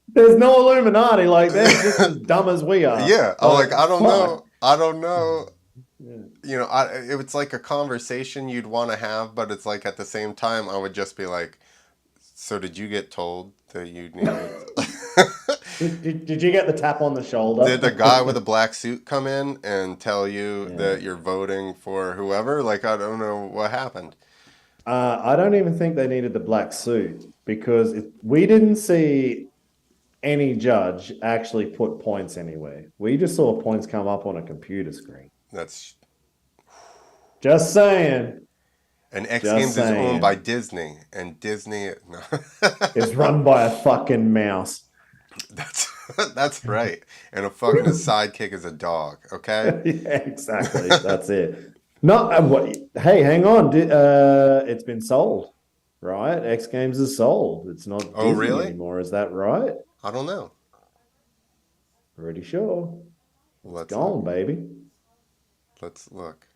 There's no Illuminati, like they're just as dumb as we are. yeah. I'm like, Like, I don't fuck. know. I don't know. Yeah. You know, it's like a conversation you'd want to have, but it's like at the same time, I would just be like, so did you get told that you needed. Did you get the tap on the Did the shoulder? guy with the black suit come in and tell you that Yeah. you're voting for whoever? Like, I don't know what happened. I don't even think they needed the black suit because we didn't see any judge actually put points anywhere. We just saw points come up on a computer screen. That's Just saying. and X Just Games is owned by saying. Disney, and Disney. No. It's run by a fucking mouse. That's that's right. And a fucking his sidekick is a dog. Okay. Yeah, exactly. That's it. No, what? Hey, hang on. It's been sold, right? X Games is sold. It's not Oh, Disney really? anymore. Is that right? I don't know. Pretty sure. It's Let's look. gone, baby. Let's look.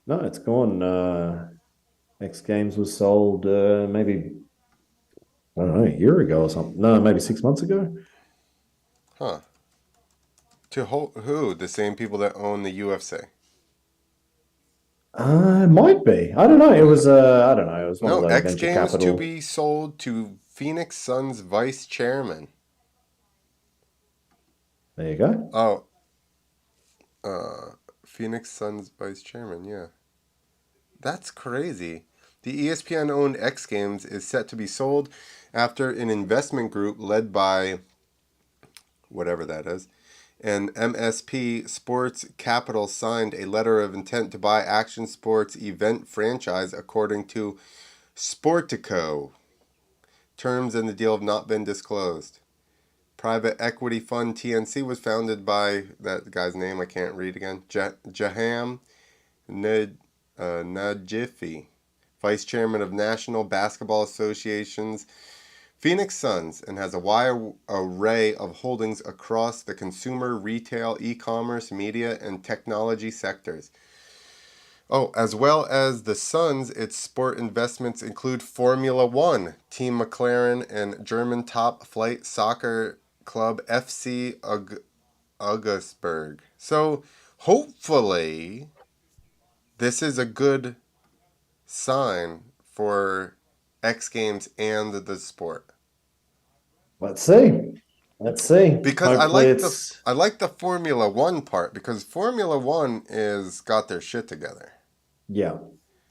No, it's gone. X Games was sold maybe, I don't know, a year ago or something. No, maybe 6 months ago. Huh? Who? The same people that own the UFC. It might be. I don't know. It was I don't know. It was one of No, those X venture Games to capital. be sold to Phoenix Suns vice chairman. There you go. Oh, Phoenix Suns vice chairman. Yeah, that's crazy. The ESPN owned X Games is set to be sold after an investment group led by whatever that is and MSP Sports Capital signed a letter of intent to buy Action Sports event franchise according to Sportico. Terms in the deal have not been disclosed. Private equity fund TNC was founded by that guy's name I can't read again. Jaham Najifi, vice chairman of National Basketball Association's Phoenix Suns, and has a wide array of holdings across the consumer, retail, e-commerce, media, and technology sectors. Oh, as well as the Suns, its sport investments include Formula One, Team McLaren, and German top flight soccer club FC Augsburg. So hopefully, this is a good sign for X Games and the sport. Let's see. Let's see. Because Hopefully it's I like the Formula One part because Formula One is got their shit together. yeah,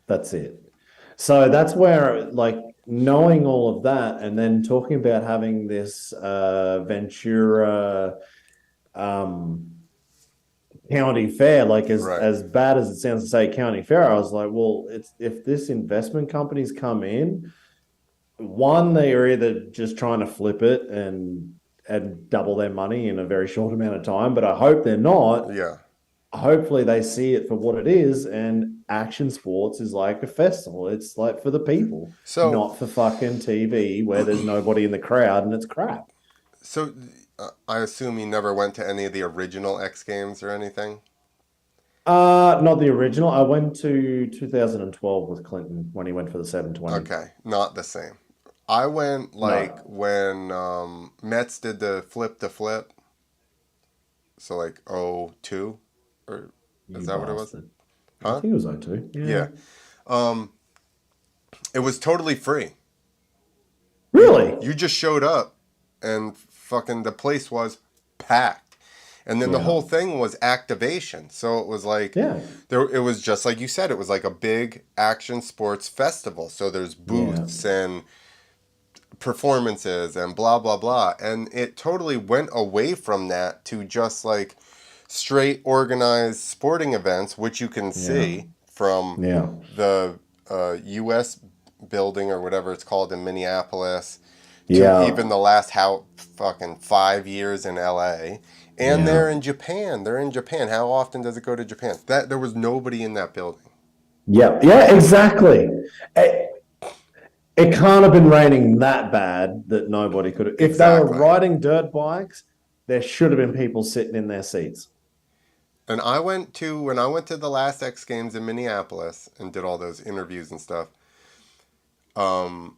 that's it. So that's where like knowing all of that and then talking about having this Ventura um county fair, like Right. as bad as it sounds to say county fair, I was like, well, it's if this investment companies come in, one, they are either just trying to flip it and double their money in a very short amount of time, but I hope they're not. Yeah. Hopefully they see it for what it is, and action sports is like a festival. It's like for the people, So not for fucking TV where there's nobody in the crowd and it's crap. so I assume you never went to any of the original X Games or anything. Not the original. I went to 2012 with Clinton when he went for the 720. Okay, not the same. I went like No, when Mets did the flip to flip. So like oh 02 or is you that what it was? bastard. I Huh? think it was O2. Yeah. Yeah. Um, it was totally free. Really? You just showed up and fucking the place was packed. And then the Yeah. whole thing was activation. So it was like Yeah. there it was just like you said, it was like a big action sports festival. So there's Yeah. booths and performances and blah blah blah. And it totally went away from that to just like straight organized sporting events, which you can Yeah. see from Yeah. the US building or whatever it's called in Minneapolis to Yeah. even the last how fucking 5 years in LA. And Yeah. they're in Japan. They're in Japan. How often does it go to Japan? That there was nobody in that building. Yeah. Yeah. Exactly. It, it can't have been raining that bad that nobody could have. If they were Exactly. riding dirt bikes, there should have been people sitting in their seats. And I went to when I went to the last X Games in Minneapolis and did all those interviews and stuff. Um,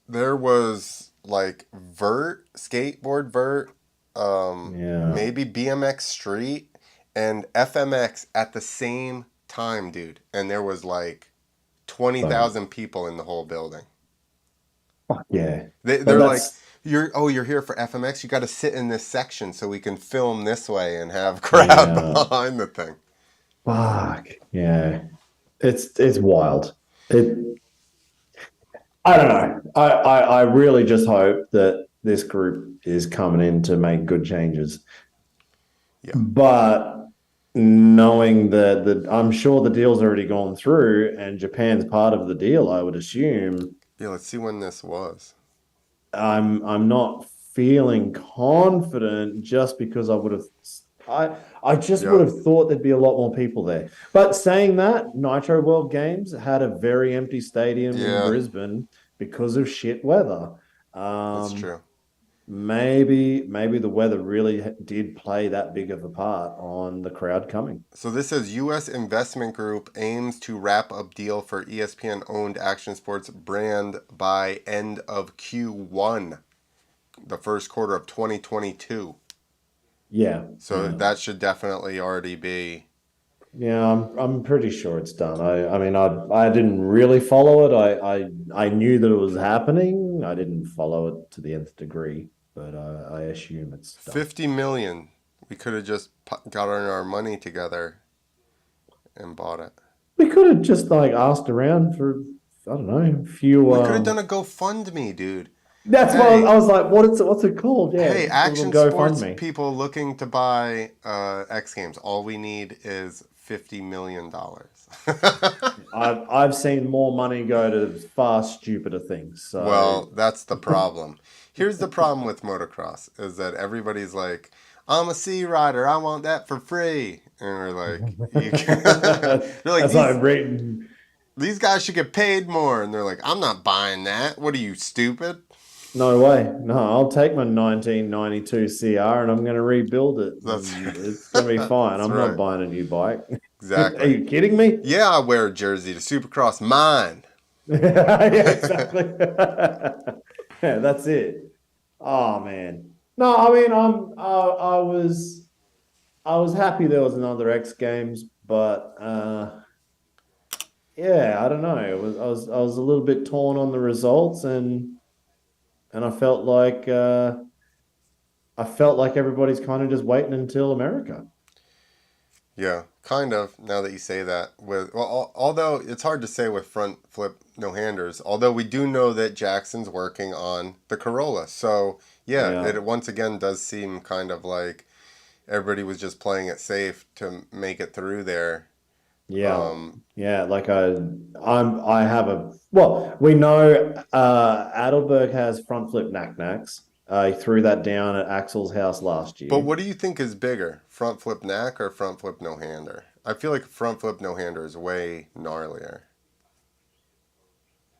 there was like skateboard Yeah. maybe BMX street and FMX at the same time, dude. And there was like Boom. 20,000 people in the whole building. Fuck yeah. But They're like, that's you're here for FMX. You got to sit in this section so we can film this way and have crowd yeah. behind the thing. Fuck. Yeah. It's wild. It I don't know. I really just hope that this group is coming in to make good changes. Yeah, But knowing that I'm sure the deal's already gone through and Japan's part of the deal, I would assume yeah. Let's see when this was. I'm not feeling confident just because I just would Yeah, have thought there'd be a lot more people there. But saying that, Nitro World Games had a very empty stadium in yeah. Brisbane because of shit weather. That's Um, true. maybe the weather really did play that big of a part on the crowd coming. So this says U.S. investment group aims to wrap up deal for ESPN owned action sports brand by end of Q1, the first quarter of 2022. Yeah, So yeah. that should definitely already be. Yeah, I'm pretty sure it's done. I mean I didn't really follow it. I knew that it was happening. I didn't follow it to the nth degree, but I assume it's done. 50 million. We could have just got our money together and bought it. We could have just like asked around for I don't know, a few We could have done a GoFundMe, dude. that's what Hey, I was like, what's it called? Yeah, hey, just a little action sports GoFundMe. people looking to buy X Games. All we need is $50 million. I've seen more money go to far stupider things. So Well, that's the problem. Here's the problem with motocross is that everybody's like, I'm a sea rider. I want that for free. And we're like, you can they're like that's like reading. these guys should get paid more. And they're like, I'm not buying that. What are you, stupid? No way. No, I'll take my 1992 CR and I'm going to rebuild it That's and it's going to be fine. that's I'm not right. buying a new bike. Are Exactly. you kidding me? Yeah, I wear a jersey to Supercross. Mine. Yeah, exactly. Yeah, that's it. Oh man. No, I mean, I was happy there was another X Games, but yeah, I don't know. I was a little bit torn on the results and I felt like everybody's kind of just waiting until America. Yeah, kind of. Now that you say that, with well, although it's hard to say with front flip no handers. Although we do know that Jackson's working on the Corolla, so yeah, Yeah. it once again does seem kind of like everybody was just playing it safe to make it through there. Yeah. Um, Yeah. I have a, well, we know, Adelberg has front flip knack-knacks. He threw that down at Axel's house last but year. what do you think is bigger, front flip knack or front flip no hander? I feel like front flip no hander is way gnarlier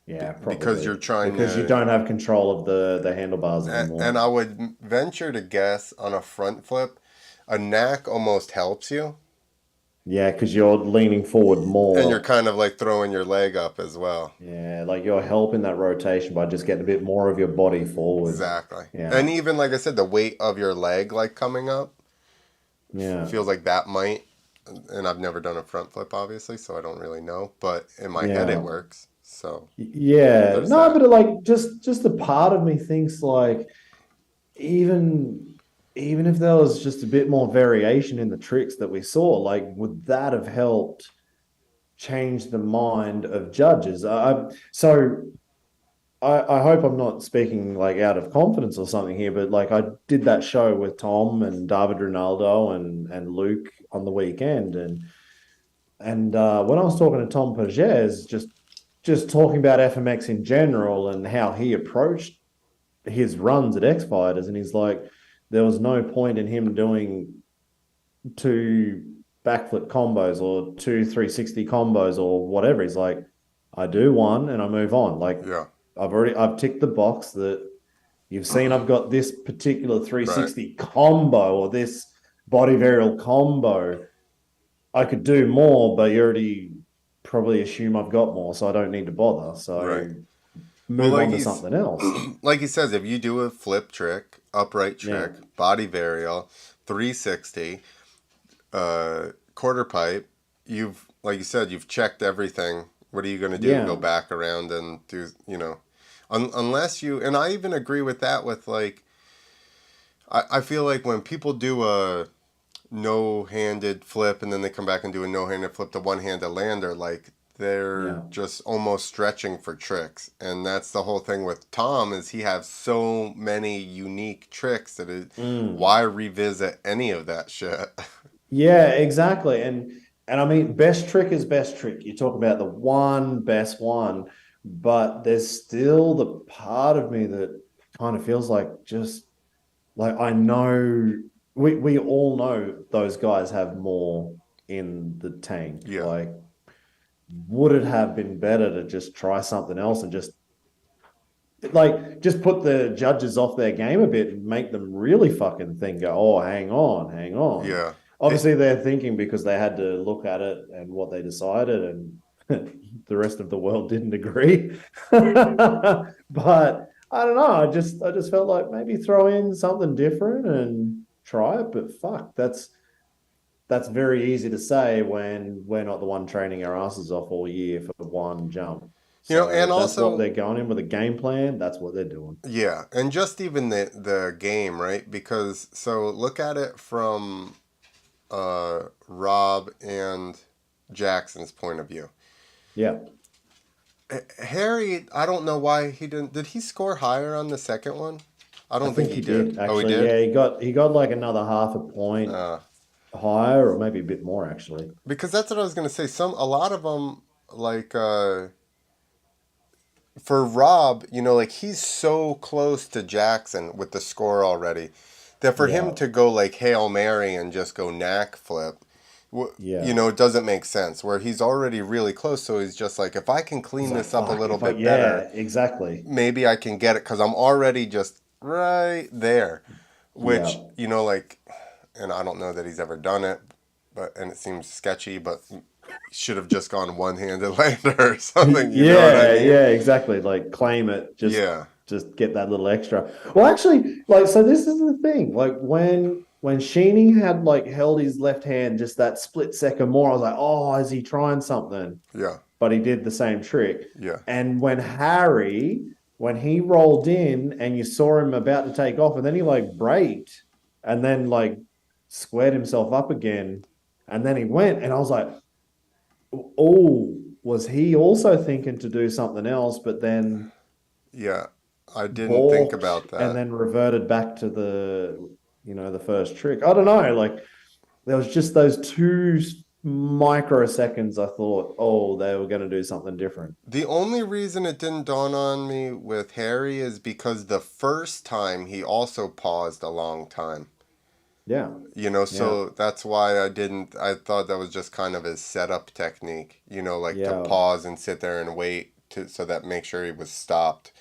Yeah, because you're probably trying because you to. don't have control of the handlebars And anymore. I would venture to guess on a front flip, a knack almost helps you, Yeah, because you're leaning forward and you're more. kind of like throwing your leg up as well. Yeah, like you're helping that rotation by just getting a bit more of your body forward. Exactly. And Yeah. even like I said, the weight of your leg like coming up Yeah. feels like that might. And I've never done a front flip, obviously, so I don't really know. But in my head, it Yeah. works. So Yeah, there's no, that. but like just a part of me thinks like even even if there was just a bit more variation in the tricks that we saw, like would that have helped change the mind of judges? I hope I'm not speaking like out of confidence or something here, but like I did that show with Tom and David Ronaldo and Luke on the weekend, and when I was talking to Tom Pages, just talking about FMX in general and how he approached his runs at X Fighters, and he's like, there was no point in him doing two backflip combos or two 360 combos or whatever. He's like, I do one and I move on. Like Yeah. I've ticked the box that you've seen I've got this particular Right. 360 combo or this body varial combo. I could do more, but you already probably assume I've got more, so I don't need to bother. Right. So Well, move on to something else. like he says, if you do a flip trick, upright Yeah. trick, body varial, 360, quarter pipe, like you said, you've checked everything. What are you going to do? Go Yeah. back around and do, Unless you, and I even agree with that with like, I feel like when people do a no-handed flip and then they come back and do a no-handed flip to one-handed lander, like they're Yeah. just almost stretching for tricks. And that's the whole thing with Tom is he has so many unique tricks that Mm. why revisit any of that shit? Yeah, exactly. And I mean, best trick is best trick. You talk about the one best one, but there's still the part of me that kind of feels like just like I know we all know those guys have more in the tank. Yeah, Like, would it have been better to just try something else and just put the judges off their game a bit and make them really fucking think, go, oh, hang on, hang on. yeah. Obviously, they're thinking because they had to look at it and what they decided, and the rest of the world didn't agree. But I don't know. I just felt like maybe throw in something different and try it. But fuck, that's very easy to say when we're not the one training our asses off all year for one jump. So And if that's what also, they're going in with a game plan, that's what they're doing. yeah, and just even the game, right? Because so look at it from Rob and Jackson's point of view. Yeah, Harry, I don't know why he didn't. Did he score higher on the second one? I I don't think think he he did. did Oh, he actually. did? Yeah, he got like another half a point Uh, higher, or maybe a bit more actually. because that's what I was gonna say. A lot of them, like for Rob, like he's so close to Jackson with the score already, that for him Yeah, to go like Hail Mary and just go knack flip, yeah. it doesn't make sense. Where he's already really close, so he's just like, if I can He's clean like, this up a fuck. little If I, bit better, yeah, exactly. maybe I can get it because I'm already just right there. Which, Yeah, like, and I don't know that he's ever done it, and it seems sketchy, but should have just gone one-handed lander or something. You know what I Yeah, mean? yeah, exactly. Like claim it, just Yeah, just get that little extra. Well, actually, like so this is the thing. Like when Sheeny had like held his left hand just that split second more, I was like, oh, is he trying something? yeah, But he did the same trick. yeah, And when he rolled in and you saw him about to take off, and then he like braked and then like squared himself up again, and then he went, and I was like, oh, was he also thinking to do something else, but then yeah. I didn't think balked about and that. then reverted back to the first trick? I don't know. Like there was just those two microseconds. I thought, oh, they were going to do something different. The only reason it didn't dawn on me with Harry is because the first time he also paused a long time. Yeah, yeah, So that's why I didn't. I thought that was just kind of his setup technique, like to yeah, pause and sit there and wait so that make sure he was stopped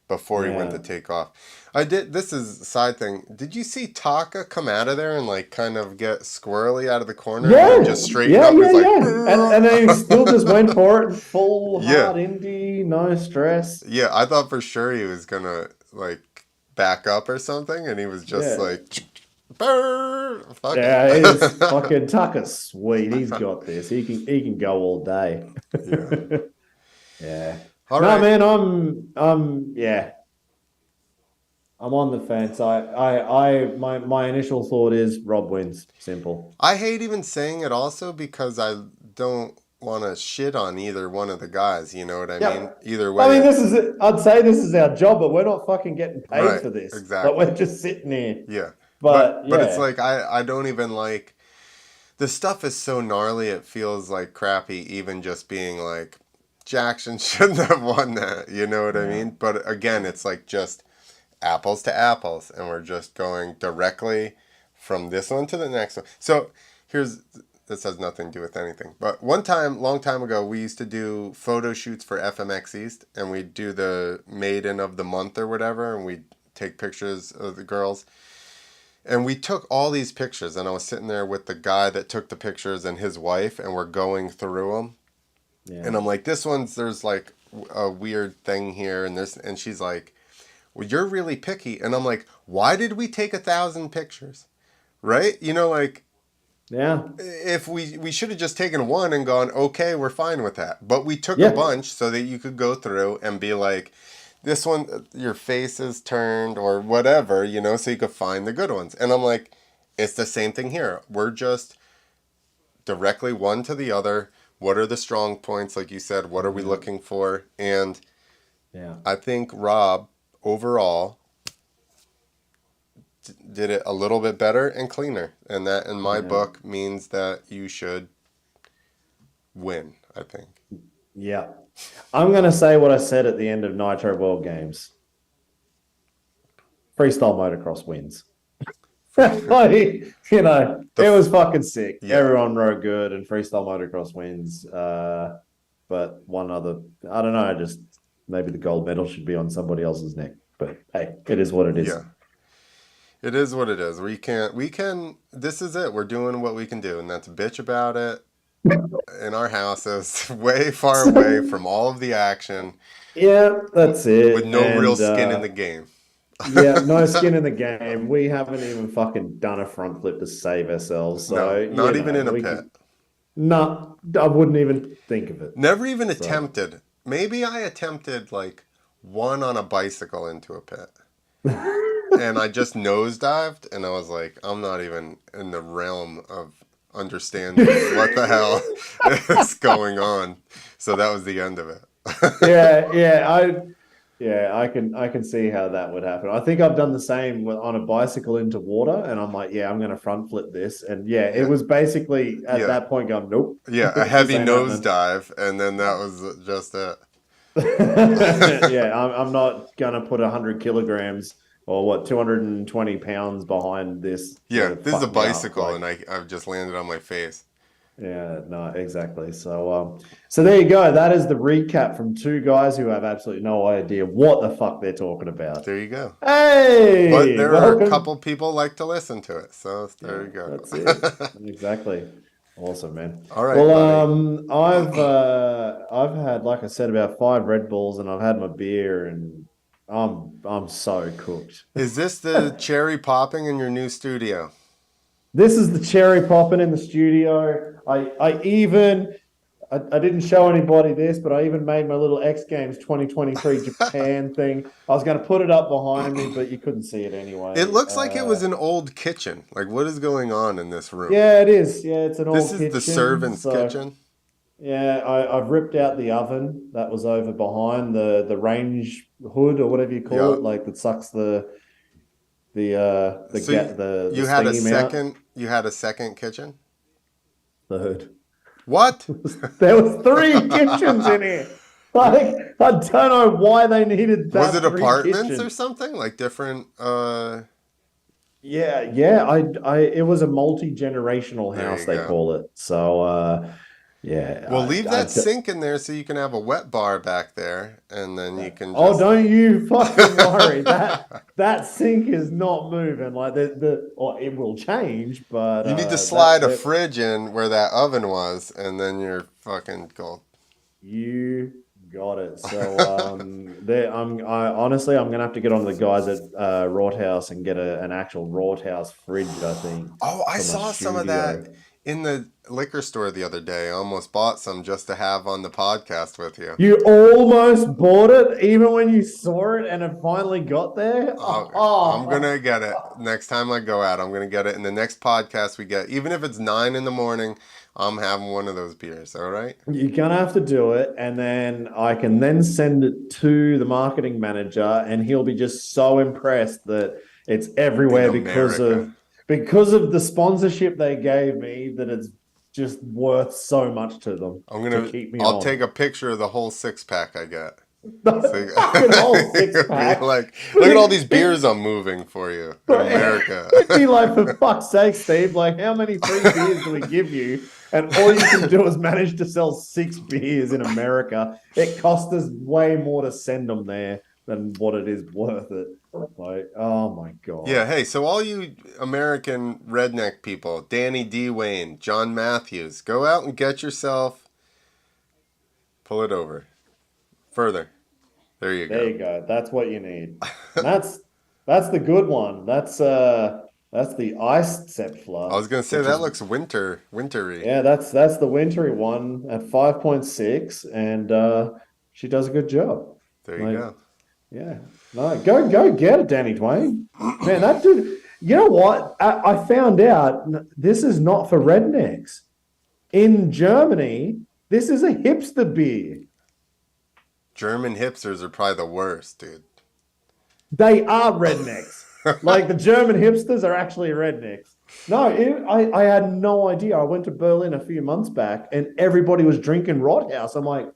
before he went to yeah, take off. This is a side thing. Did you see Taka come out of there and like kind of get squirrely out of the corner and then yeah, just straighten yeah, up? yeah, He's like, yeah. And then he still just went for it, full yeah, hard indie, no stress. yeah. I thought for sure he was gonna like back up or something, and he was just Yeah. like, "Brr, fuck Yeah, it's it." fucking Tucker's sweet. He's got this. He can go all day. Yeah. Yeah. All No, right. man, yeah, I'm on the fence. My initial thought is Rob wins. Simple. I hate even saying it also because I don't want to shit on either one of the guys. You know what I mean? Yep. Either I way, mean, this it's is it. I'd say this is our job, but we're not fucking getting paid right. for this. Like Exactly. we're just sitting here. Yeah. But But it's yeah, like I don't even like the stuff is so gnarly. It feels like crappy. Even just being like Jackson shouldn't have won that. You know what I yeah, mean? But again, it's like just apples to apples, and we're just going directly from this one to the next one. So here's this has nothing to do with anything. But one time, long time ago, we used to do photo shoots for FMX East, and we'd do the maiden of the month or whatever, and we'd take pictures of the girls. And we took all these pictures, and I was sitting there with the guy that took the pictures and his wife, and we're going through them. And yeah, I'm like, there's like a weird thing here, and she's like, well, you're really picky. And I'm like, why did we take 1,000 pictures? Right? Like yeah, if we should have just taken one and gone, okay, we're fine with that. But we took a yeah, bunch so that you could go through and be like, this one, your face is turned or whatever, so you could find the good ones. And I'm like, it's the same thing here. We're just directly one to the other. What are the strong points? Like you said, what are we Yeah. looking for? And Yeah. I think Rob overall did it a little bit better and cleaner. And that, in my Yeah. book, means that you should win, I think. Yeah. I'm going to say what I said at the end of Nitro World Games. Freestyle motocross wins. Like, The it was fucking sick. Yeah, Everyone rode good and freestyle motocross wins. But one other, I don't know, just maybe the gold medal should be on somebody else's neck. But hey, it is what it is. yeah. It is what it is. This is it. We're doing what we can do, and that's bitch about it in our houses, way far away from all of the action, Yeah, that's with it. no real And skin in the game. yeah, no skin in the game. We haven't even fucking done a front flip to save ourselves. So, No, not even in a we pit. could, no, I wouldn't even think of it. Never even So, attempted. Maybe I attempted like one on a bicycle into a pit. And I just nosedived, and I was like, I'm not even in the realm of understanding what the hell is going on. So that was the end of it. yeah, I can see how that would happen. I think I've done the same on a bicycle into water, and I'm like, yeah, I'm going to front flip this, and yeah, it Yeah, was basically at yeah, that point going, nope, yeah. A this heavy ain't happening. nosedive, and then that was just it. Yeah, I'm not going to put 100 kilograms or what 220 pounds behind this Yeah, to this is a fuck me up. bicycle, Like, and I've just landed on my face. yeah, no, exactly. So there you go. That is the recap from two guys who have absolutely no idea what the fuck they're talking about. There you go. But Hey, there are a welcome. couple people like to listen to it, so there Yeah, you go. that's it. Exactly. Awesome, man. All right, Well, buddy. I've had, like I said, about 5 Red Bulls, and I've had my beer, and I'm so cooked. Is this the cherry popping in your new studio? This is the cherry popping in the studio. I didn't show anybody this, but I even made my little X Games 2023 Japan thing. I was going to put it up behind me, but you couldn't see it It anyway. looks like it was an old kitchen. Like, what is going on in this room? Yeah, it is. Yeah, it's an This old is the kitchen. servant's So kitchen. yeah, I've ripped out the oven that was over behind the range hood or whatever you call Yeah. it, like that sucks So you, the you had a steam out. second. You had a second kitchen. The hood. What? There was 3 kitchens in here. Like, I don't know why they needed Was that it three apartments or kitchens. something like different? Yeah, yeah. It was a multi-generational There house, you they go. call it. So, yeah, Well, leave that sink in there so you can have a wet bar back there, and then you can oh, just. don't you fucking worry. That sink is not moving. Like or it will change, but You need to that slide a fridge in where that oven was, and then you're fucking gold. you got it. So I honestly I'm gonna have to get on the guys at Rothaus and get an actual Rothaus fridge, I think, Oh, I for my saw some of that studio. in the liquor store the other day. I almost bought some just to have on the podcast with you. You almost bought it, even when you saw it and it finally got there. I'm Oh, gonna get it next time I go out. I'm gonna get it in the next podcast we get. Even if it's 9 in the morning, I'm having one of those beers. All right. you're gonna have to do it, and then I can then send it to the marketing manager, and he'll be just so impressed that it's In everywhere America, because of the sponsorship they gave me, that it's just worth so much to them I'm to gonna. keep me I'll take on. a picture of the whole 6 pack I get. So The fucking whole six you'll be pack. like, look at all these But beers I'm moving for you in But America. it'd be like, for fuck's sake, Steve, like, how many free beers do we give you? And all you can do is manage to sell 6 beers in America. It cost us way more to send them there than what it is worth it. Like, oh my God. Yeah, hey, so all you American redneck people, Danny D. Wayne, John Matthews, go out and get yourself, pull it over. Further. There you There go. you go. That's what you need. And that's the good one. That's the iced I was Sepfla, gonna say which that is looks wintry. yeah, that's the wintry one at 5.6, and she does a good job. There you Like, go. Yeah. No, go get it, Danny Dwayne. Man, that dude, you know what? I found out this is not for rednecks. In Germany, this is a hipster beer. German hipsters are probably the worst, dude. They are rednecks. Like the German hipsters are actually rednecks. No, I had no idea. I went to Berlin a few months back and everybody was drinking Rothaus. I'm like,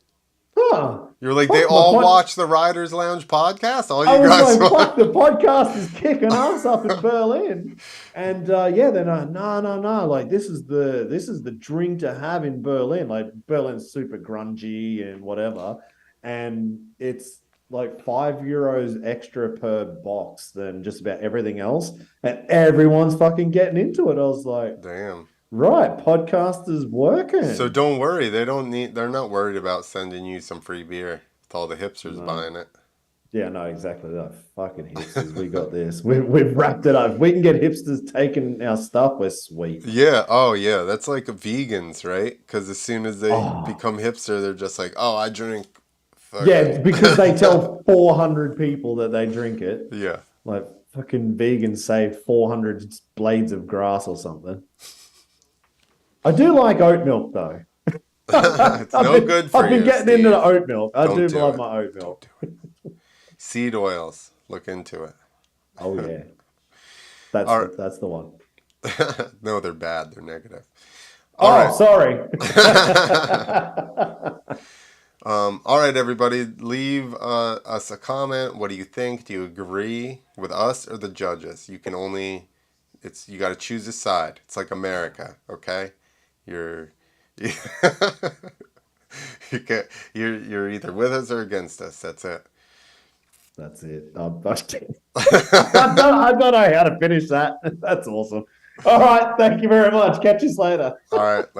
huh, You're like, they fuck my all pod. watch the Riders Lounge podcast? All I you was guys like, fuck, watch? the podcast is kicking ass up in Berlin. And yeah, they're like, no. Like this is the drink to have in Berlin. Like Berlin's super grungy and whatever. And it's like €5 extra per box than just about everything else. And everyone's fucking getting into it. I was like, Damn. right, podcast is So working. don't worry. They're not worried about sending you some free beer with all the hipsters No. buying it. Yeah, no, exactly. Like, fucking hipsters, we got this. We've wrapped it up. If we can get hipsters taking our stuff, we're sweet. Yeah. Oh, yeah. That's like vegans, right? Because as soon as they Oh, become hipster, they're just like, oh, I drink yeah, fucking. because they tell 400 people that they drink it. Yeah. Like fucking vegans say 400 blades of grass or something. I do like oat milk though. It's no good for I've been you, getting into the Steve. oat milk. I Don't do do love it. my oat Don't milk. do it. Seed oils. Look into it. Oh yeah, All right. that's the one. No, they're bad. They're negative. All Oh, right. sorry. All right, everybody. Leave us a comment. What do you think? Do you agree with us or the judges? You can only. You got to choose a side. It's like America, okay? You're. You can you're either with us or against us. That's it. That's it. I don't know how to finish that. That's awesome. All right. Thank you very much. Catch you later. All right.